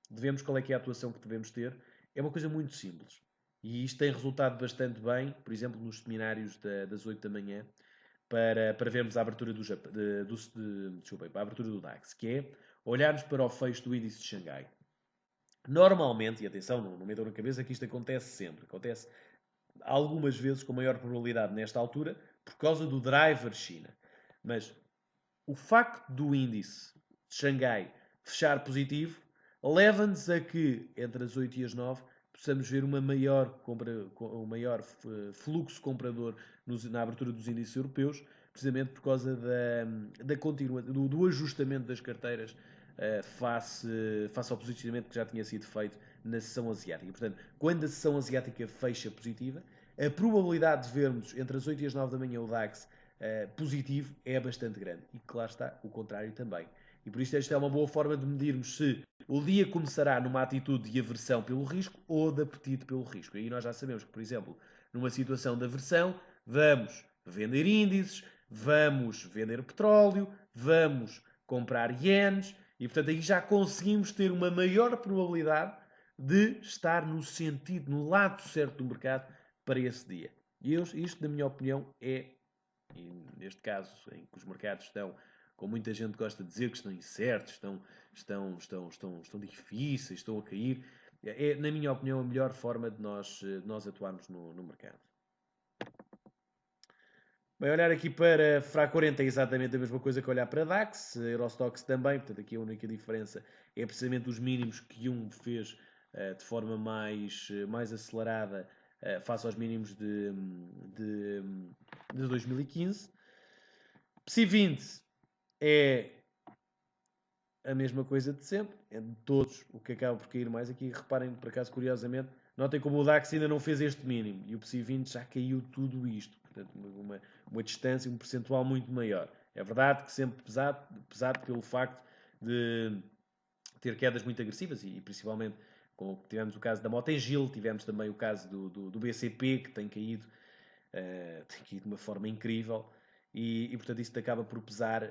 vermos qual é que é a atuação que devemos ter, é uma coisa muito simples. E isto tem resultado bastante bem, por exemplo, nos seminários das 8 da manhã, para vermos a abertura a abertura do DAX, que é olharmos para o fecho do índice de Xangai. Normalmente, e atenção, não metam na cabeça que isto acontece sempre, acontece algumas vezes com maior probabilidade nesta altura, por causa do driver China. Mas o facto do índice de Xangai fechar positivo leva-nos a que, entre as 8 e as 9, possamos ver um maior fluxo comprador na abertura dos índices europeus, precisamente por causa do ajustamento das carteiras face ao posicionamento que já tinha sido feito na sessão asiática. Portanto, quando a sessão asiática fecha positiva, a probabilidade de vermos entre as 8 e as 9 da manhã o DAX positivo é bastante grande. E claro está, o contrário também. E por isso esta é uma boa forma de medirmos se o dia começará numa atitude de aversão pelo risco ou de apetite pelo risco. E aí nós já sabemos que, por exemplo, numa situação de aversão, vamos vender índices, vamos vender petróleo, vamos comprar ienes, e portanto aí já conseguimos ter uma maior probabilidade de estar no sentido, no lado certo do mercado para esse dia. E isto, na minha opinião, e neste caso em que os mercados estão, como muita gente gosta de dizer, que estão incertos, estão difíceis, estão a cair, é, na minha opinião, a melhor forma de nós atuarmos no mercado. Bem, olhar aqui para FRA 40 é exatamente a mesma coisa que olhar para DAX, Eurostoxx também, portanto aqui a única diferença é precisamente os mínimos que um fez de forma mais acelerada face aos mínimos de 2015. PSI 20 é a mesma coisa de sempre, é de todos o que acaba por cair mais. Aqui reparem, por acaso, curiosamente, notem como o DAX ainda não fez este mínimo e o PSI 20 já caiu tudo isto, portanto uma distância, um percentual muito maior. É verdade que sempre pesado pelo facto de ter quedas muito agressivas e principalmente como tivemos o caso da Motengil, tivemos também o caso do BCP que tem caído de uma forma incrível. E portanto isso acaba por pesar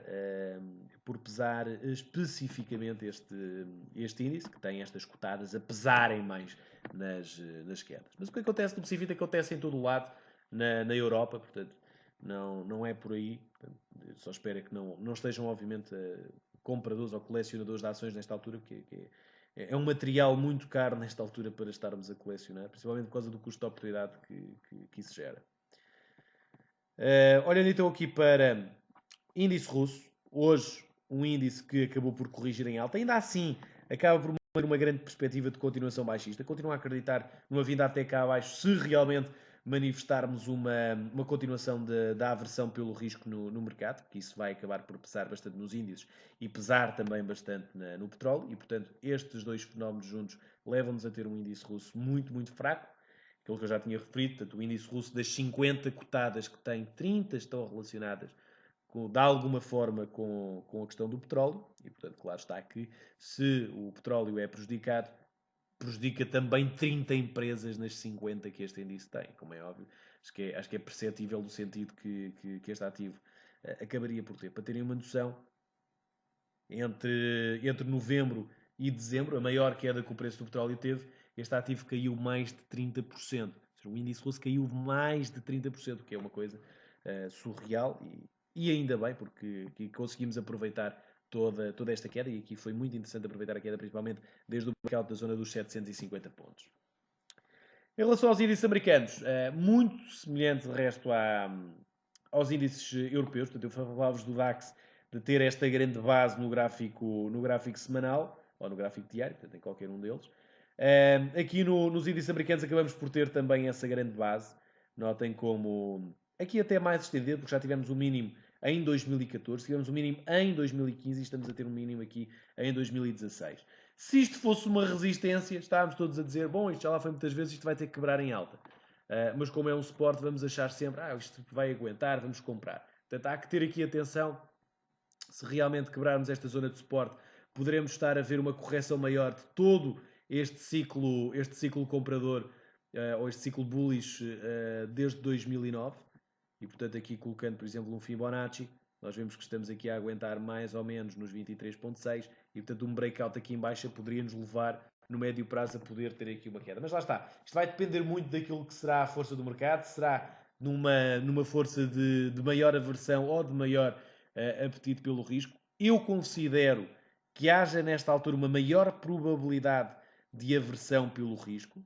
especificamente este índice, que tem estas cotadas a pesarem mais nas quedas. Mas o que acontece no PSI 20 acontece em todo o lado, na Europa, portanto não é por aí. Portanto, só espero que não estejam, obviamente, compradores ou colecionadores de ações nesta altura, porque é um material muito caro nesta altura para estarmos a colecionar, principalmente por causa do custo de oportunidade que isso gera. Olhando então aqui para índice russo, hoje um índice que acabou por corrigir em alta, ainda assim acaba por ter uma grande perspectiva de continuação baixista. Continuo a acreditar numa vinda até cá abaixo, se realmente manifestarmos uma continuação da aversão pelo risco no mercado, porque isso vai acabar por pesar bastante nos índices e pesar também bastante no petróleo, e portanto estes dois fenómenos juntos levam-nos a ter um índice russo muito, muito fraco, aquilo que eu já tinha referido, portanto o índice russo das 50 cotadas que tem, 30 estão relacionadas de alguma forma com a questão do petróleo, e portanto claro está que se o petróleo é prejudicado, prejudica também 30 empresas nas 50 que este índice tem, como é óbvio. Acho que é perceptível do sentido que este ativo acabaria por ter. Para terem uma noção, entre novembro e dezembro, a maior queda que o preço do petróleo teve, este ativo caiu mais de 30%. Ou seja, o índice russo caiu mais de 30%, o que é uma coisa surreal e ainda bem, porque conseguimos aproveitar toda esta queda, e aqui foi muito interessante aproveitar a queda, principalmente desde o breakout da zona dos 750 pontos. Em relação aos índices americanos, muito semelhante de resto aos índices europeus, portanto eu falava-vos do DAX de ter esta grande base no gráfico semanal, ou no gráfico diário, portanto em qualquer um deles. Aqui nos índices americanos acabamos por ter também essa grande base. Notem como aqui até mais estendido, porque já tivemos o mínimo em 2014, tivemos o mínimo em 2015 e estamos a ter um mínimo aqui em 2016. Se isto fosse uma resistência, estávamos todos a dizer, bom, isto já lá foi muitas vezes, isto vai ter que quebrar em alta. Mas como é um suporte, vamos achar sempre, isto vai aguentar, vamos comprar. Portanto, há que ter aqui atenção. Se realmente quebrarmos esta zona de suporte, poderemos estar a ver uma correção maior de todo este ciclo comprador, ou este ciclo bullish, desde 2009. E, portanto, aqui colocando, por exemplo, um Fibonacci, nós vemos que estamos aqui a aguentar mais ou menos nos 23.6 e, portanto, um breakout aqui em baixa poderia nos levar, no médio prazo, a poder ter aqui uma queda. Mas lá está. Isto vai depender muito daquilo que será a força do mercado. Será numa força de maior aversão ou de maior apetite pelo risco. Eu considero que haja, nesta altura, uma maior probabilidade de aversão pelo risco.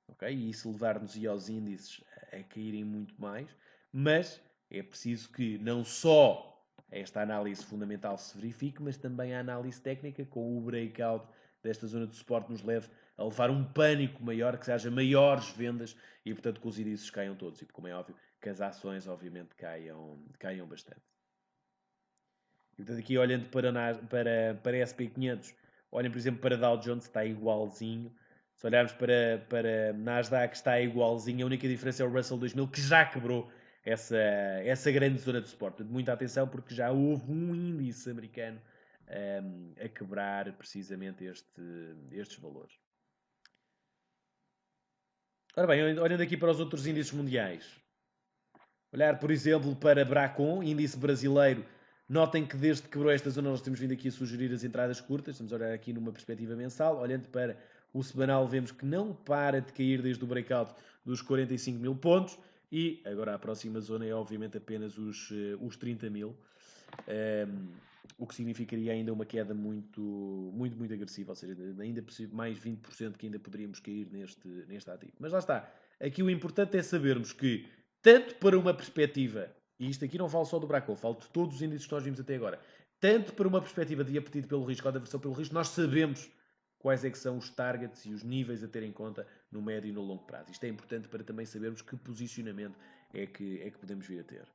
Okay? E isso levar-nos aos índices a caírem muito mais. Mas é preciso que não só esta análise fundamental se verifique, mas também a análise técnica, com o breakout desta zona de suporte, nos leve a levar um pânico maior, que haja maiores vendas e, portanto, que os índices caiam todos. E, como é óbvio, que as ações, obviamente, caiam bastante. E, portanto, aqui olhando para SP500, olhem, por exemplo, para Dow Jones, está igualzinho. Se olharmos para Nasdaq, está igualzinho. A única diferença é o Russell 2000, que já quebrou essa grande zona de suporte. Portanto, muita atenção, porque já houve um índice americano a quebrar precisamente estes valores. Ora bem, olhando aqui para os outros índices mundiais. Olhar, por exemplo, para Bracon, índice brasileiro. Notem que desde que quebrou esta zona nós temos vindo aqui a sugerir as entradas curtas. Estamos a olhar aqui numa perspectiva mensal. Olhando para o semanal, vemos que não para de cair desde o breakout dos 45 mil pontos. E agora a próxima zona é obviamente apenas os 30 mil. O que significaria ainda uma queda muito, muito, muito agressiva. Ou seja, ainda mais 20% que ainda poderíamos cair neste ativo. Mas lá está. Aqui o importante é sabermos que, tanto para uma perspectiva, e isto aqui não falo só do Bracon, falo de todos os índices que nós vimos até agora, tanto para uma perspectiva de apetite pelo risco ou de aversão pelo risco, nós sabemos quais é que são os targets e os níveis a ter em conta no médio e no longo prazo. Isto é importante para também sabermos que posicionamento é que podemos vir a ter.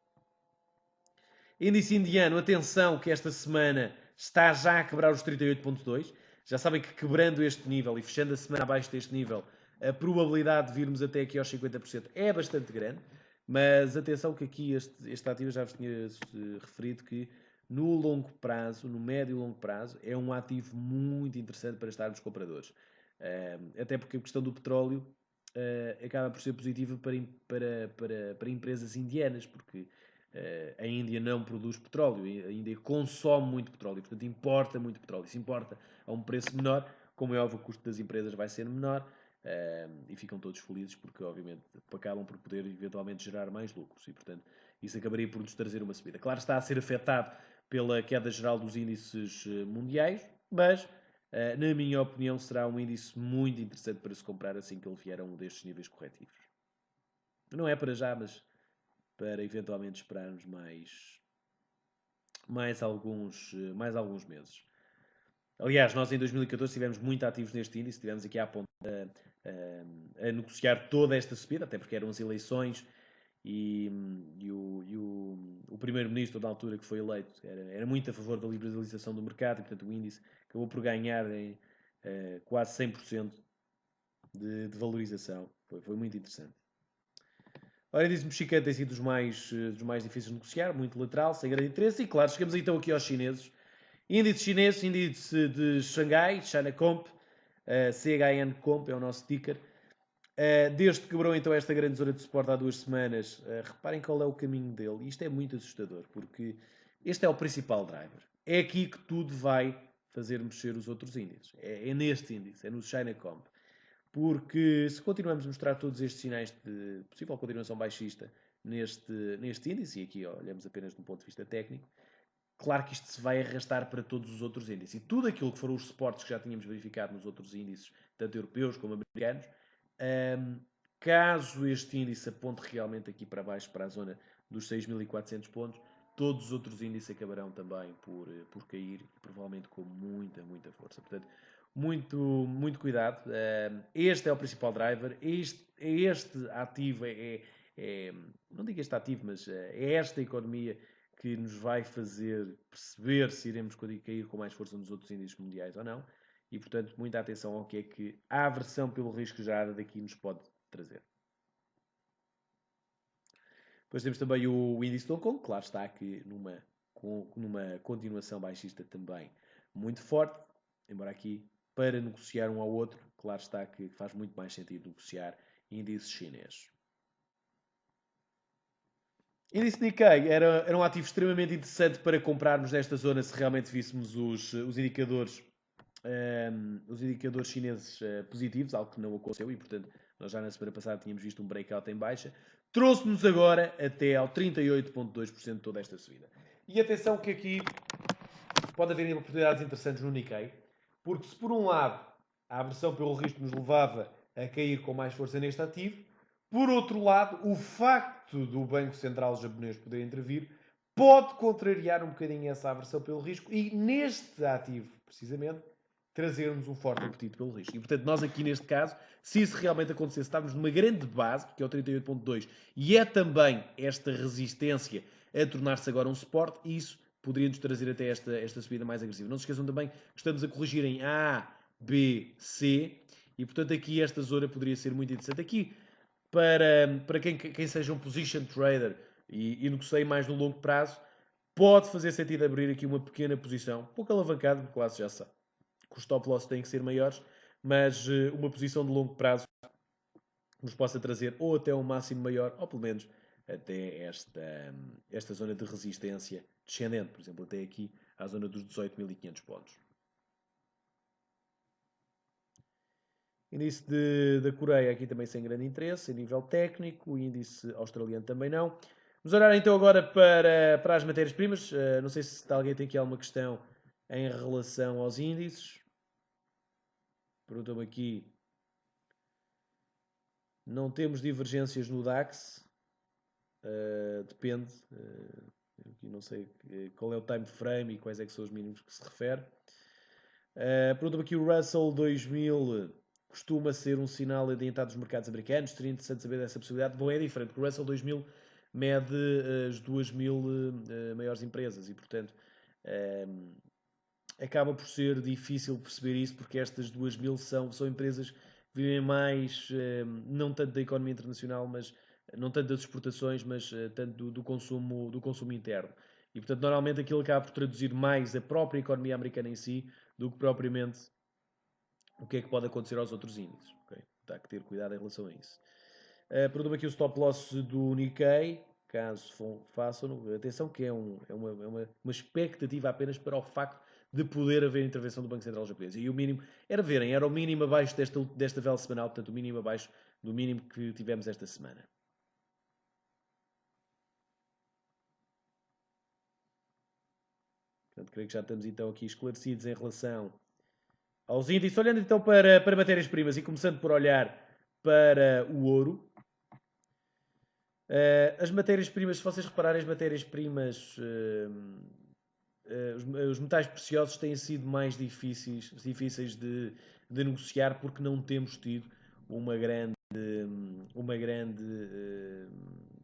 Índice indiano, atenção que esta semana está já a quebrar os 38.2. Já sabem que quebrando este nível e fechando a semana abaixo deste nível, a probabilidade de virmos até aqui aos 50% é bastante grande. Mas atenção que aqui este ativo, já vos tinha referido que no longo prazo, no médio e longo prazo, é um ativo muito interessante para estarmos compradores. Até porque a questão do petróleo acaba por ser positiva para empresas indianas, porque a Índia não produz petróleo, a Índia consome muito petróleo, portanto importa muito petróleo. Se importa a um preço menor, como é óbvio, o custo das empresas vai ser menor e ficam todos felizes porque, obviamente, acabam por poder eventualmente gerar mais lucros e, portanto, isso acabaria por nos trazer uma subida. Claro, está a ser afetado pela queda geral dos índices mundiais, mas, na minha opinião, será um índice muito interessante para se comprar assim que ele vier a um destes níveis corretivos. Não é para já, mas para eventualmente esperarmos mais alguns meses. Aliás, nós em 2014 estivemos muito ativos neste índice, estivemos aqui a apontar a negociar toda esta subida, até porque eram as eleições o primeiro-ministro da altura que foi eleito era muito a favor da liberalização do mercado e, portanto, o índice acabou por ganhar em quase 100% de valorização. Foi muito interessante. Ora, o índice mexicano tem sido dos mais difíceis de negociar, muito lateral, sem grande interesse. E, claro, chegamos então aqui aos chineses. Índice chinês, índice de Xangai, China Comp, CHN Comp é o nosso ticker. Desde que quebrou então esta grande zona de suporte há 2 semanas, reparem qual é o caminho dele. Isto é muito assustador, porque este é o principal driver. É aqui que tudo vai fazer mexer os outros índices. É neste índice, é no China Comp. Porque se continuamos a mostrar todos estes sinais de possível continuação baixista neste índice, e aqui olhamos apenas de um ponto de vista técnico, claro que isto se vai arrastar para todos os outros índices. E tudo aquilo que foram os suportes que já tínhamos verificado nos outros índices, tanto europeus como americanos, caso este índice aponte realmente aqui para baixo, para a zona dos 6.400 pontos, todos os outros índices acabarão também por cair, e provavelmente com muita, muita força. Portanto, muito, muito cuidado. Este é o principal driver. Este ativo não digo este ativo, mas é esta economia que nos vai fazer perceber se iremos cair com mais força nos outros índices mundiais ou não. E, portanto, muita atenção ao que é que a aversão pelo risco gerada daqui nos pode trazer. Depois temos também o índice de Hong Kong, claro está aqui numa continuação baixista também muito forte, embora aqui para negociar um ao outro, claro está que faz muito mais sentido negociar índice chinês. Índice Nikkei era um ativo extremamente interessante para comprarmos nesta zona se realmente víssemos os indicadores chineses positivos, algo que não aconteceu e, portanto, nós já na semana passada tínhamos visto um breakout em baixa. Trouxe-nos agora até ao 38,2% de toda esta subida. E atenção que aqui pode haver oportunidades interessantes no Nikkei, porque se por um lado a aversão pelo risco nos levava a cair com mais força neste ativo, por outro lado, o facto do Banco Central japonês poder intervir pode contrariar um bocadinho essa aversão pelo risco e neste ativo, precisamente, trazer-nos um forte apetite pelo risco. E, portanto, nós aqui neste caso, se isso realmente acontecesse, estamos numa grande base, que é o 38.2, e é também esta resistência a tornar-se agora um suporte, e isso poderia-nos trazer até esta subida mais agressiva. Não se esqueçam também que estamos a corrigir em A, B, C, e, portanto, aqui esta zona poderia ser muito interessante. Aqui, para quem seja um position trader e negocie mais no longo prazo, pode fazer sentido abrir aqui uma pequena posição, pouco alavancada, porque quase já sabe que os stop loss têm que ser maiores, mas uma posição de longo prazo nos possa trazer ou até um máximo maior, ou pelo menos até esta zona de resistência descendente, por exemplo, até aqui à zona dos 18.500 pontos. Índice da Coreia aqui também sem grande interesse, a nível técnico, o índice australiano também não. Vamos olhar então agora para as matérias-primas. Não sei se alguém tem aqui alguma questão em relação aos índices. Perguntam-me aqui. Não temos divergências no DAX. Depende. Aqui não sei qual é o time frame e quais é que são os mínimos que se refere. Pergunta-me aqui o Russell 2000 costuma ser um sinal adiantado dos mercados americanos. Seria interessante saber dessa possibilidade. Bom, é diferente, porque o Russell 2000 mede as 2.000 maiores empresas e, portanto, acaba por ser difícil perceber isso, porque estas 2.000 são empresas que vivem mais, não tanto da economia internacional, mas não tanto das exportações, mas tanto do consumo interno. E, portanto, normalmente aquilo acaba por traduzir mais a própria economia americana em si do que propriamente o que é que pode acontecer aos outros índices. Okay? Há que ter cuidado em relação a isso. Pergunta-me aqui o stop loss do Nikkei, caso façam. Atenção que é uma expectativa apenas para o facto de poder haver intervenção do Banco Central japonês. E o mínimo, era o mínimo abaixo desta vela semanal, portanto o mínimo abaixo do mínimo que tivemos esta semana. Portanto, creio que já estamos então aqui esclarecidos em relação aos índices. Olhando então para matérias-primas e começando por olhar para o ouro. As matérias-primas, se vocês repararem, as matérias-primas, os metais preciosos têm sido mais difíceis de negociar porque não temos tido uma grande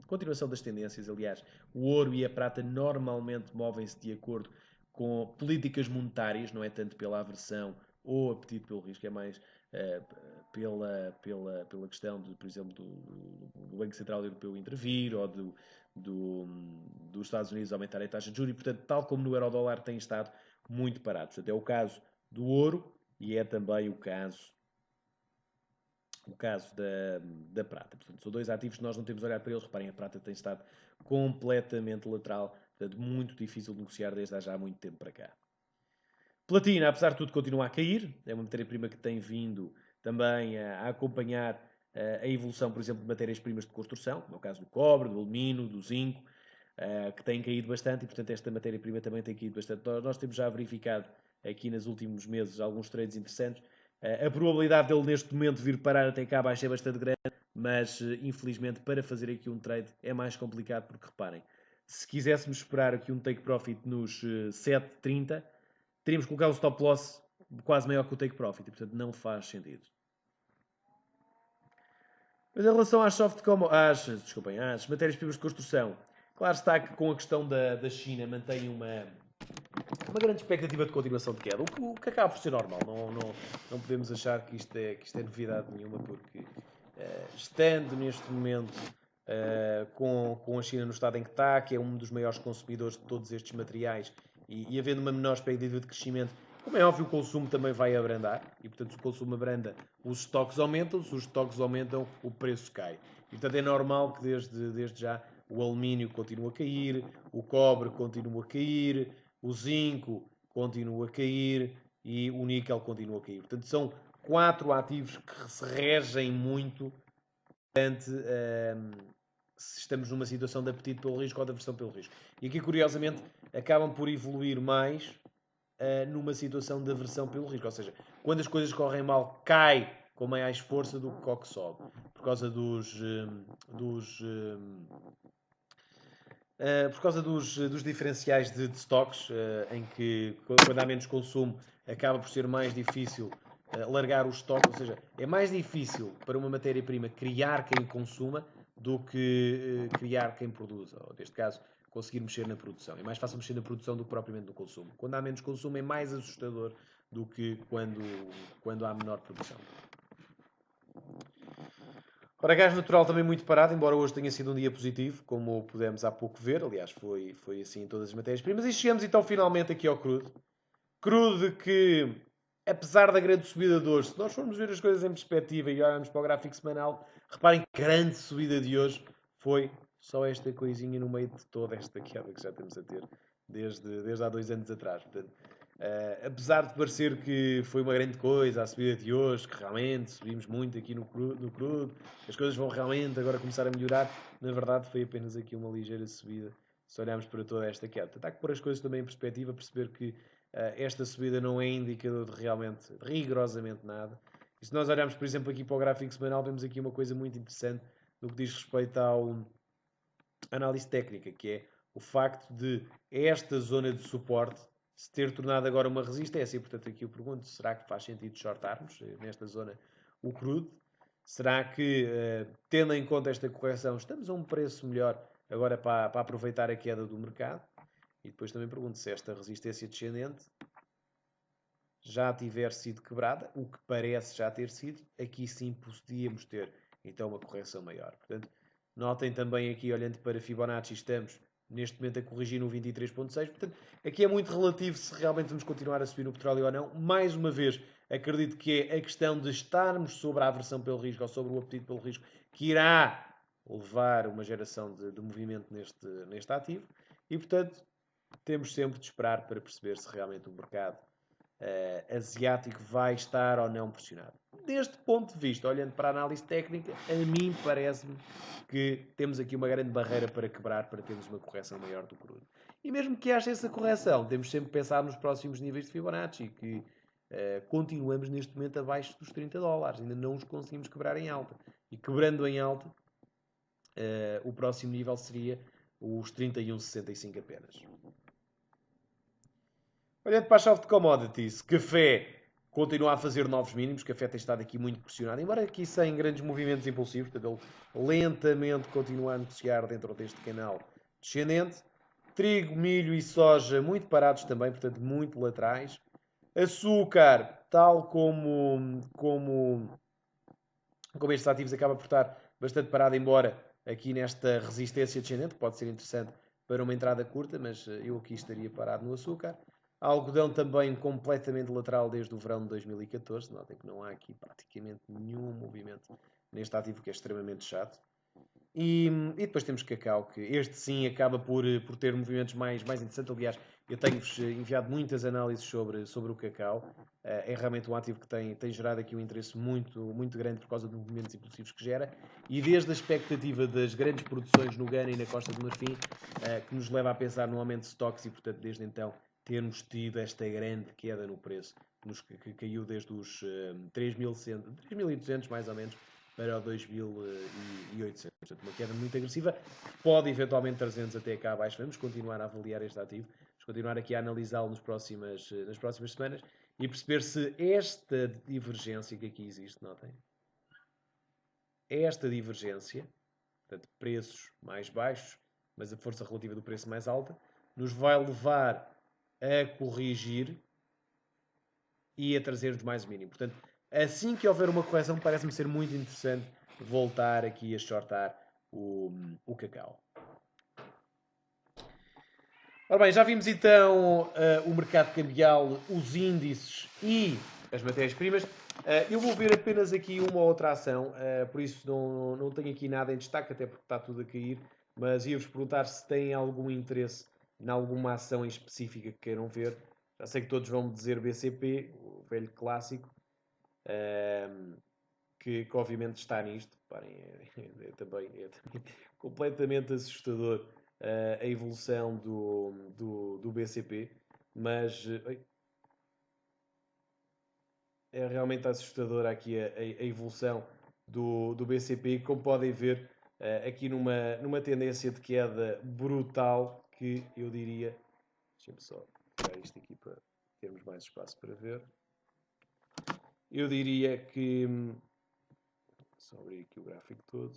continuação das tendências. Aliás, o ouro e a prata normalmente movem-se de acordo com políticas monetárias, não é tanto pela aversão ou apetite pelo risco, é mais pela questão, de, por exemplo, do Banco Central Europeu intervir ou dos Estados Unidos aumentarem a taxa de juros e, portanto, tal como no euro-dólar, tem estado muito parado. Portanto, é o caso do ouro e é também o caso da prata. Portanto, são dois ativos que nós não temos olhado para eles. Reparem, a prata tem estado completamente lateral, portanto, muito difícil de negociar desde há já muito tempo para cá. Platina, apesar de tudo, continua a cair. É uma matéria-prima que tem vindo também a acompanhar a evolução, por exemplo, de matérias-primas de construção, como é o caso do cobre, do alumínio, do zinco, que têm caído bastante e, portanto, esta matéria-prima também tem caído bastante. Nós temos já verificado aqui nos últimos meses alguns trades interessantes. A probabilidade dele neste momento vir parar até cá abaixo é bastante grande, mas infelizmente para fazer aqui um trade é mais complicado porque reparem, se quiséssemos esperar aqui um take profit nos 7,30, teríamos que colocar um stop loss quase maior que o take profit e portanto não faz sentido. Mas em relação às às matérias-primas de construção, claro está que com a questão da China mantém uma grande expectativa de continuação de queda, o que acaba por ser normal. Não podemos achar que isto é novidade nenhuma, porque estando neste momento com a China no estado em que está, que é um dos maiores consumidores de todos estes materiais, e havendo uma menor expectativa de crescimento, como é óbvio, o consumo também vai abrandar, e portanto, se o consumo abranda, os estoques aumentam, se os estoques aumentam, o preço cai. E portanto, é normal que desde já o alumínio continue a cair, o cobre continue a cair, o zinco continua a cair e o níquel continua a cair. Portanto, são 4 ativos que se regem muito perante se estamos numa situação de apetite pelo risco ou de aversão pelo risco. E aqui, curiosamente, acabam por evoluir mais numa situação de aversão pelo risco. Ou seja, quando as coisas correm mal, cai com mais força do que o que sobe. Por causa dos diferenciais de stocks, em que quando há menos consumo acaba por ser mais difícil largar o estoque, ou seja, é mais difícil para uma matéria-prima criar quem consuma do que criar quem produza, ou neste caso, conseguir mexer na produção. É mais fácil mexer na produção do que propriamente no consumo. Quando há menos consumo é mais assustador do que quando há menor produção. Ora, gás natural também muito parado, embora hoje tenha sido um dia positivo, como pudemos há pouco ver. Aliás, foi assim em todas as matérias-primas. E chegamos então finalmente aqui ao crudo. Crudo que, apesar da grande subida de hoje, se nós formos ver as coisas em perspectiva e olharmos para o gráfico semanal, reparem que a grande subida de hoje foi só esta coisinha no meio de toda esta queda que já estamos a ter desde há 2 anos atrás. Portanto, apesar de parecer que foi uma grande coisa a subida de hoje, que realmente subimos muito aqui no crudo, as coisas vão realmente agora começar a melhorar, na verdade foi apenas aqui uma ligeira subida, se olharmos para toda esta queda. Portanto, há que pôr as coisas também em perspectiva, perceber que esta subida não é indicador de realmente, rigorosamente nada. E se nós olharmos, por exemplo, aqui para o gráfico semanal, vemos aqui uma coisa muito interessante no que diz respeito à análise técnica, que é o facto de esta zona de suporte se ter tornado agora uma resistência. Portanto, aqui eu pergunto, será que faz sentido shortarmos nesta zona o crudo? Será que, tendo em conta esta correção, estamos a um preço melhor agora para aproveitar a queda do mercado? E depois também pergunto se esta resistência descendente já tiver sido quebrada, o que parece já ter sido, aqui sim podíamos ter então uma correção maior. Portanto, notem também aqui, olhando para Fibonacci, estamos neste momento a corrigir no 23.6. Portanto, aqui é muito relativo se realmente vamos continuar a subir no petróleo ou não. Mais uma vez, acredito que é a questão de estarmos sobre a aversão pelo risco ou sobre o apetite pelo risco que irá levar uma geração de movimento neste ativo. E, portanto, temos sempre de esperar para perceber se realmente o mercado asiático vai estar ou não pressionado. Deste ponto de vista, olhando para a análise técnica, a mim parece-me que temos aqui uma grande barreira para quebrar para termos uma correção maior do crudo. E mesmo que haja essa correção, temos sempre que pensar nos próximos níveis de Fibonacci, que continuamos neste momento abaixo dos $30. Ainda não os conseguimos quebrar em alta. E quebrando em alta, o próximo nível seria os 31,65 apenas. Olhando para a chave de commodities, café continua a fazer novos mínimos, o café tem estado aqui muito pressionado, embora aqui sem grandes movimentos impulsivos, portanto ele lentamente continua a negociar dentro deste canal descendente. Trigo, milho e soja muito parados também, portanto muito laterais. Açúcar, tal como estes ativos, acaba por estar bastante parado, embora aqui nesta resistência descendente, pode ser interessante para uma entrada curta, mas eu aqui estaria parado no açúcar. Algodão também completamente lateral desde o verão de 2014. Notem que não há aqui praticamente nenhum movimento neste ativo, que é extremamente chato. E depois temos cacau, que este sim acaba por ter movimentos mais interessantes. Aliás, eu tenho-vos enviado muitas análises sobre o cacau. É realmente um ativo que tem gerado aqui um interesse muito grande por causa dos movimentos impulsivos que gera. E desde a expectativa das grandes produções no Ghana e na Costa do Marfim, que nos leva a pensar no aumento de estoques e, portanto, desde então, termos tido esta grande queda no preço, que caiu desde os 3.200 mais ou menos, para o 2.800. Portanto, uma queda muito agressiva. Pode eventualmente 300 até cá abaixo. Vamos continuar a avaliar este ativo. Vamos continuar aqui a analisá-lo nas próximas semanas e perceber se esta divergência que aqui existe, notem, esta divergência, portanto, preços mais baixos, mas a força relativa do preço mais alta, nos vai levar a corrigir e a trazer-nos mais o mínimo. Portanto, assim que houver uma correção, parece-me ser muito interessante voltar aqui a shortar o cacau. Ora bem, já vimos então o mercado cambial, os índices e as matérias-primas. Eu vou ver apenas aqui uma ou outra ação, por isso não tenho aqui nada em destaque, até porque está tudo a cair, mas ia-vos perguntar se têm algum interesse em alguma ação em específica que queiram ver. Já sei que todos vão me dizer BCP, o velho clássico, que obviamente está nisto. Parem, é também completamente assustador a evolução do BCP, mas é realmente assustadora aqui a evolução do BCP, como podem ver aqui numa tendência de queda brutal, que eu diria, deixem-me só tirar isto aqui para termos mais espaço para ver, eu diria que, só abrir aqui o gráfico todo,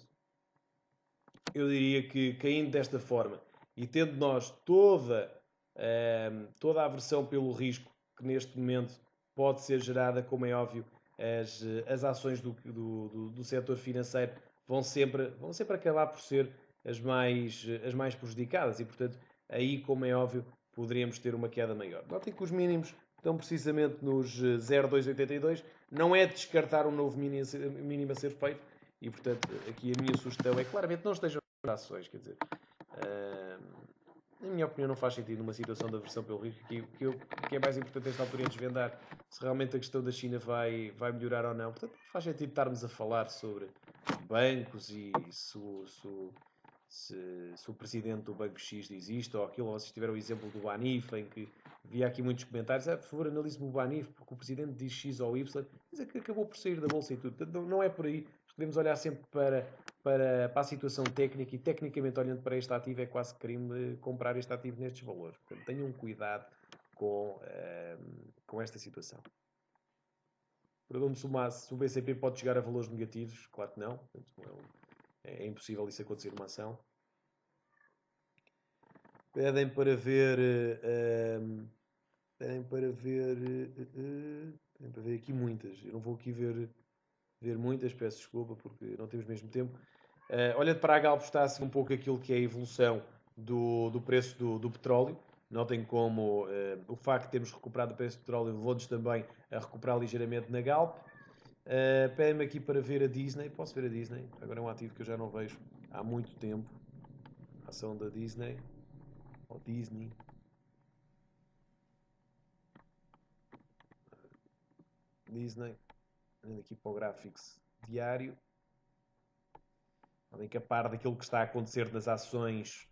eu diria que caindo desta forma e tendo nós toda a aversão pelo risco que neste momento pode ser gerada, como é óbvio, as ações do setor financeiro vão sempre acabar por ser as mais prejudicadas e, portanto, aí, como é óbvio, poderíamos ter uma queda maior. Notem que os mínimos estão precisamente nos 0,282. Não é descartar um novo mínimo a ser feito e, portanto, aqui a minha sugestão é claramente não estejam nas ações, quer dizer, na minha opinião, não faz sentido numa situação de aversão pelo risco. Que é mais importante nesta altura é desvendar se realmente a questão da China vai melhorar ou não. Portanto, faz sentido estarmos a falar sobre bancos e se o presidente do Banco X diz isto ou aquilo. Vocês tiveram o exemplo do Banif, em que havia aqui muitos comentários. Por favor, analise-me o Banif, porque o presidente diz X ou Y. Mas é que acabou por sair da bolsa e tudo. Portanto, não é por aí. Devemos olhar sempre para a situação técnica e, tecnicamente, olhando para este ativo, é quase crime comprar este ativo nestes valores. Portanto, tenham cuidado com esta situação. Pergunto-me se o BCP pode chegar a valores negativos. Claro que não. Portanto, é impossível isso acontecer numa ação. Pedem para ver... pedem para ver aqui muitas. Eu não vou aqui ver muitas, peço desculpa, porque não temos mesmo tempo. Olhando para a Galp, está assim um pouco aquilo que é a evolução do preço do petróleo. Notem como o facto de termos recuperado o preço do petróleo levou-nos também a recuperar ligeiramente na Galp. Pedem-me aqui para ver a Disney. Posso ver a Disney? Agora é um ativo que eu já não vejo há muito tempo. A ação da Disney. Ou Disney. Disney. Olhando aqui para o gráfico diário. Podem que a par daquilo que está a acontecer nas ações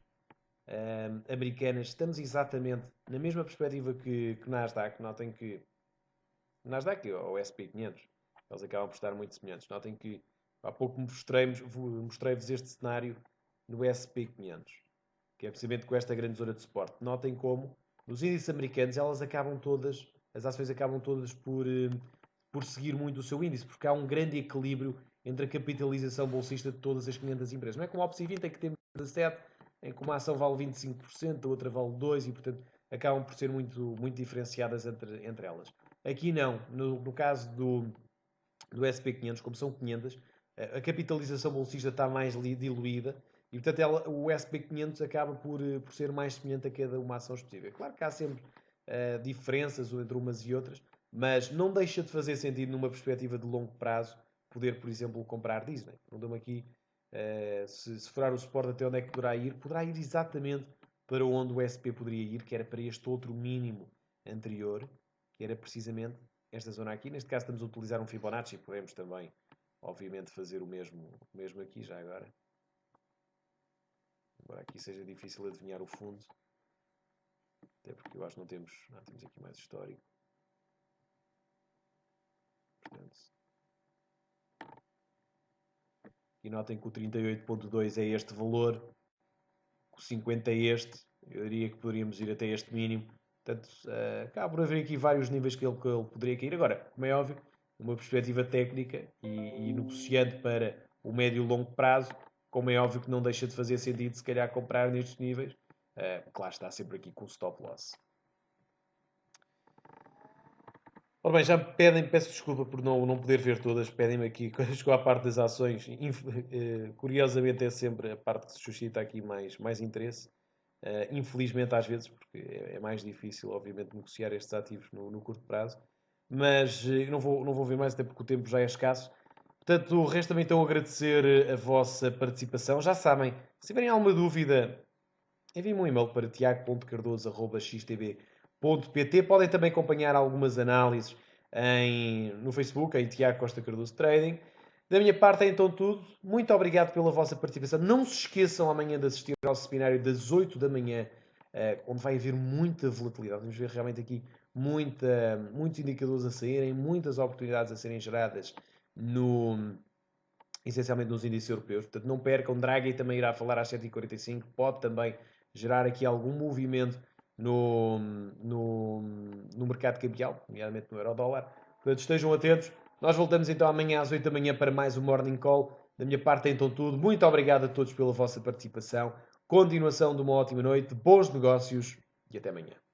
americanas, estamos exatamente na mesma perspectiva que Nasdaq. Notem que Nasdaq ou SP500, eles acabam por estar muito semelhantes. Notem que há pouco mostrei-vos este cenário no SP500, que é precisamente com esta grande zona de suporte. Notem como nos índices americanos elas acabam todas as ações acabam todas por seguir muito o seu índice, porque há um grande equilíbrio entre a capitalização bolsista de todas as 500 empresas. Não é como a Opsi 20, em que temos 17, em que uma ação vale 25%, a outra vale 2%, e portanto acabam por ser muito, muito diferenciadas entre elas. Aqui não. No caso do SP500, como são 500, a capitalização bolsista está mais diluída e, portanto, o SP500 acaba por ser mais semelhante a cada uma ação específica. Claro que há sempre diferenças entre umas e outras, mas não deixa de fazer sentido, numa perspectiva de longo prazo, poder, por exemplo, comprar Disney. Perguntam-me aqui se furar o suporte até onde é que poderá ir exatamente para onde o SP poderia ir, que era para este outro mínimo anterior, que era precisamente esta zona aqui. Neste caso estamos a utilizar um Fibonacci, podemos também, obviamente, fazer o mesmo aqui já agora. Embora aqui seja difícil adivinhar o fundo, até porque eu acho que não temos aqui mais histórico. Portanto, e notem que o 38.2 é este valor, o 50 é este, eu diria que poderíamos ir até este mínimo. Portanto, acaba por haver aqui vários níveis que ele poderia cair. Agora, como é óbvio, numa perspectiva técnica e negociando para o médio e longo prazo, como é óbvio que não deixa de fazer sentido, se calhar, comprar nestes níveis. Claro, está sempre aqui com o stop loss. Ora bem, já me pedem, peço desculpa por não poder ver todas, pedem-me aqui, quando chegou à parte das ações, curiosamente é sempre a parte que se suscita aqui mais interesse. Infelizmente, às vezes, porque é mais difícil, obviamente, negociar estes ativos no curto prazo. Mas não vou ver mais, até porque o tempo já é escasso. Portanto, resta-me então agradecer a vossa participação. Já sabem, se tiverem alguma dúvida, enviem-me um e-mail para tiago.cardoso.xtb.pt. Podem também acompanhar algumas análises no Facebook, em Tiago Costa Cardoso Trading. Da minha parte é então tudo. Muito obrigado pela vossa participação. Não se esqueçam amanhã de assistir ao seminário das 8 da manhã, onde vai haver muita volatilidade. Vamos ver realmente aqui muitos indicadores a saírem, muitas oportunidades a serem geradas essencialmente nos índices europeus. Portanto, não percam. Draghi também irá falar às 7h45. Pode também gerar aqui algum movimento no mercado cambial, nomeadamente no euro-dólar. Portanto, estejam atentos. Nós voltamos então amanhã às 8 da manhã para mais um Morning Call. Da minha parte é então tudo. Muito obrigado a todos pela vossa participação. Continuação de uma ótima noite, bons negócios e até amanhã.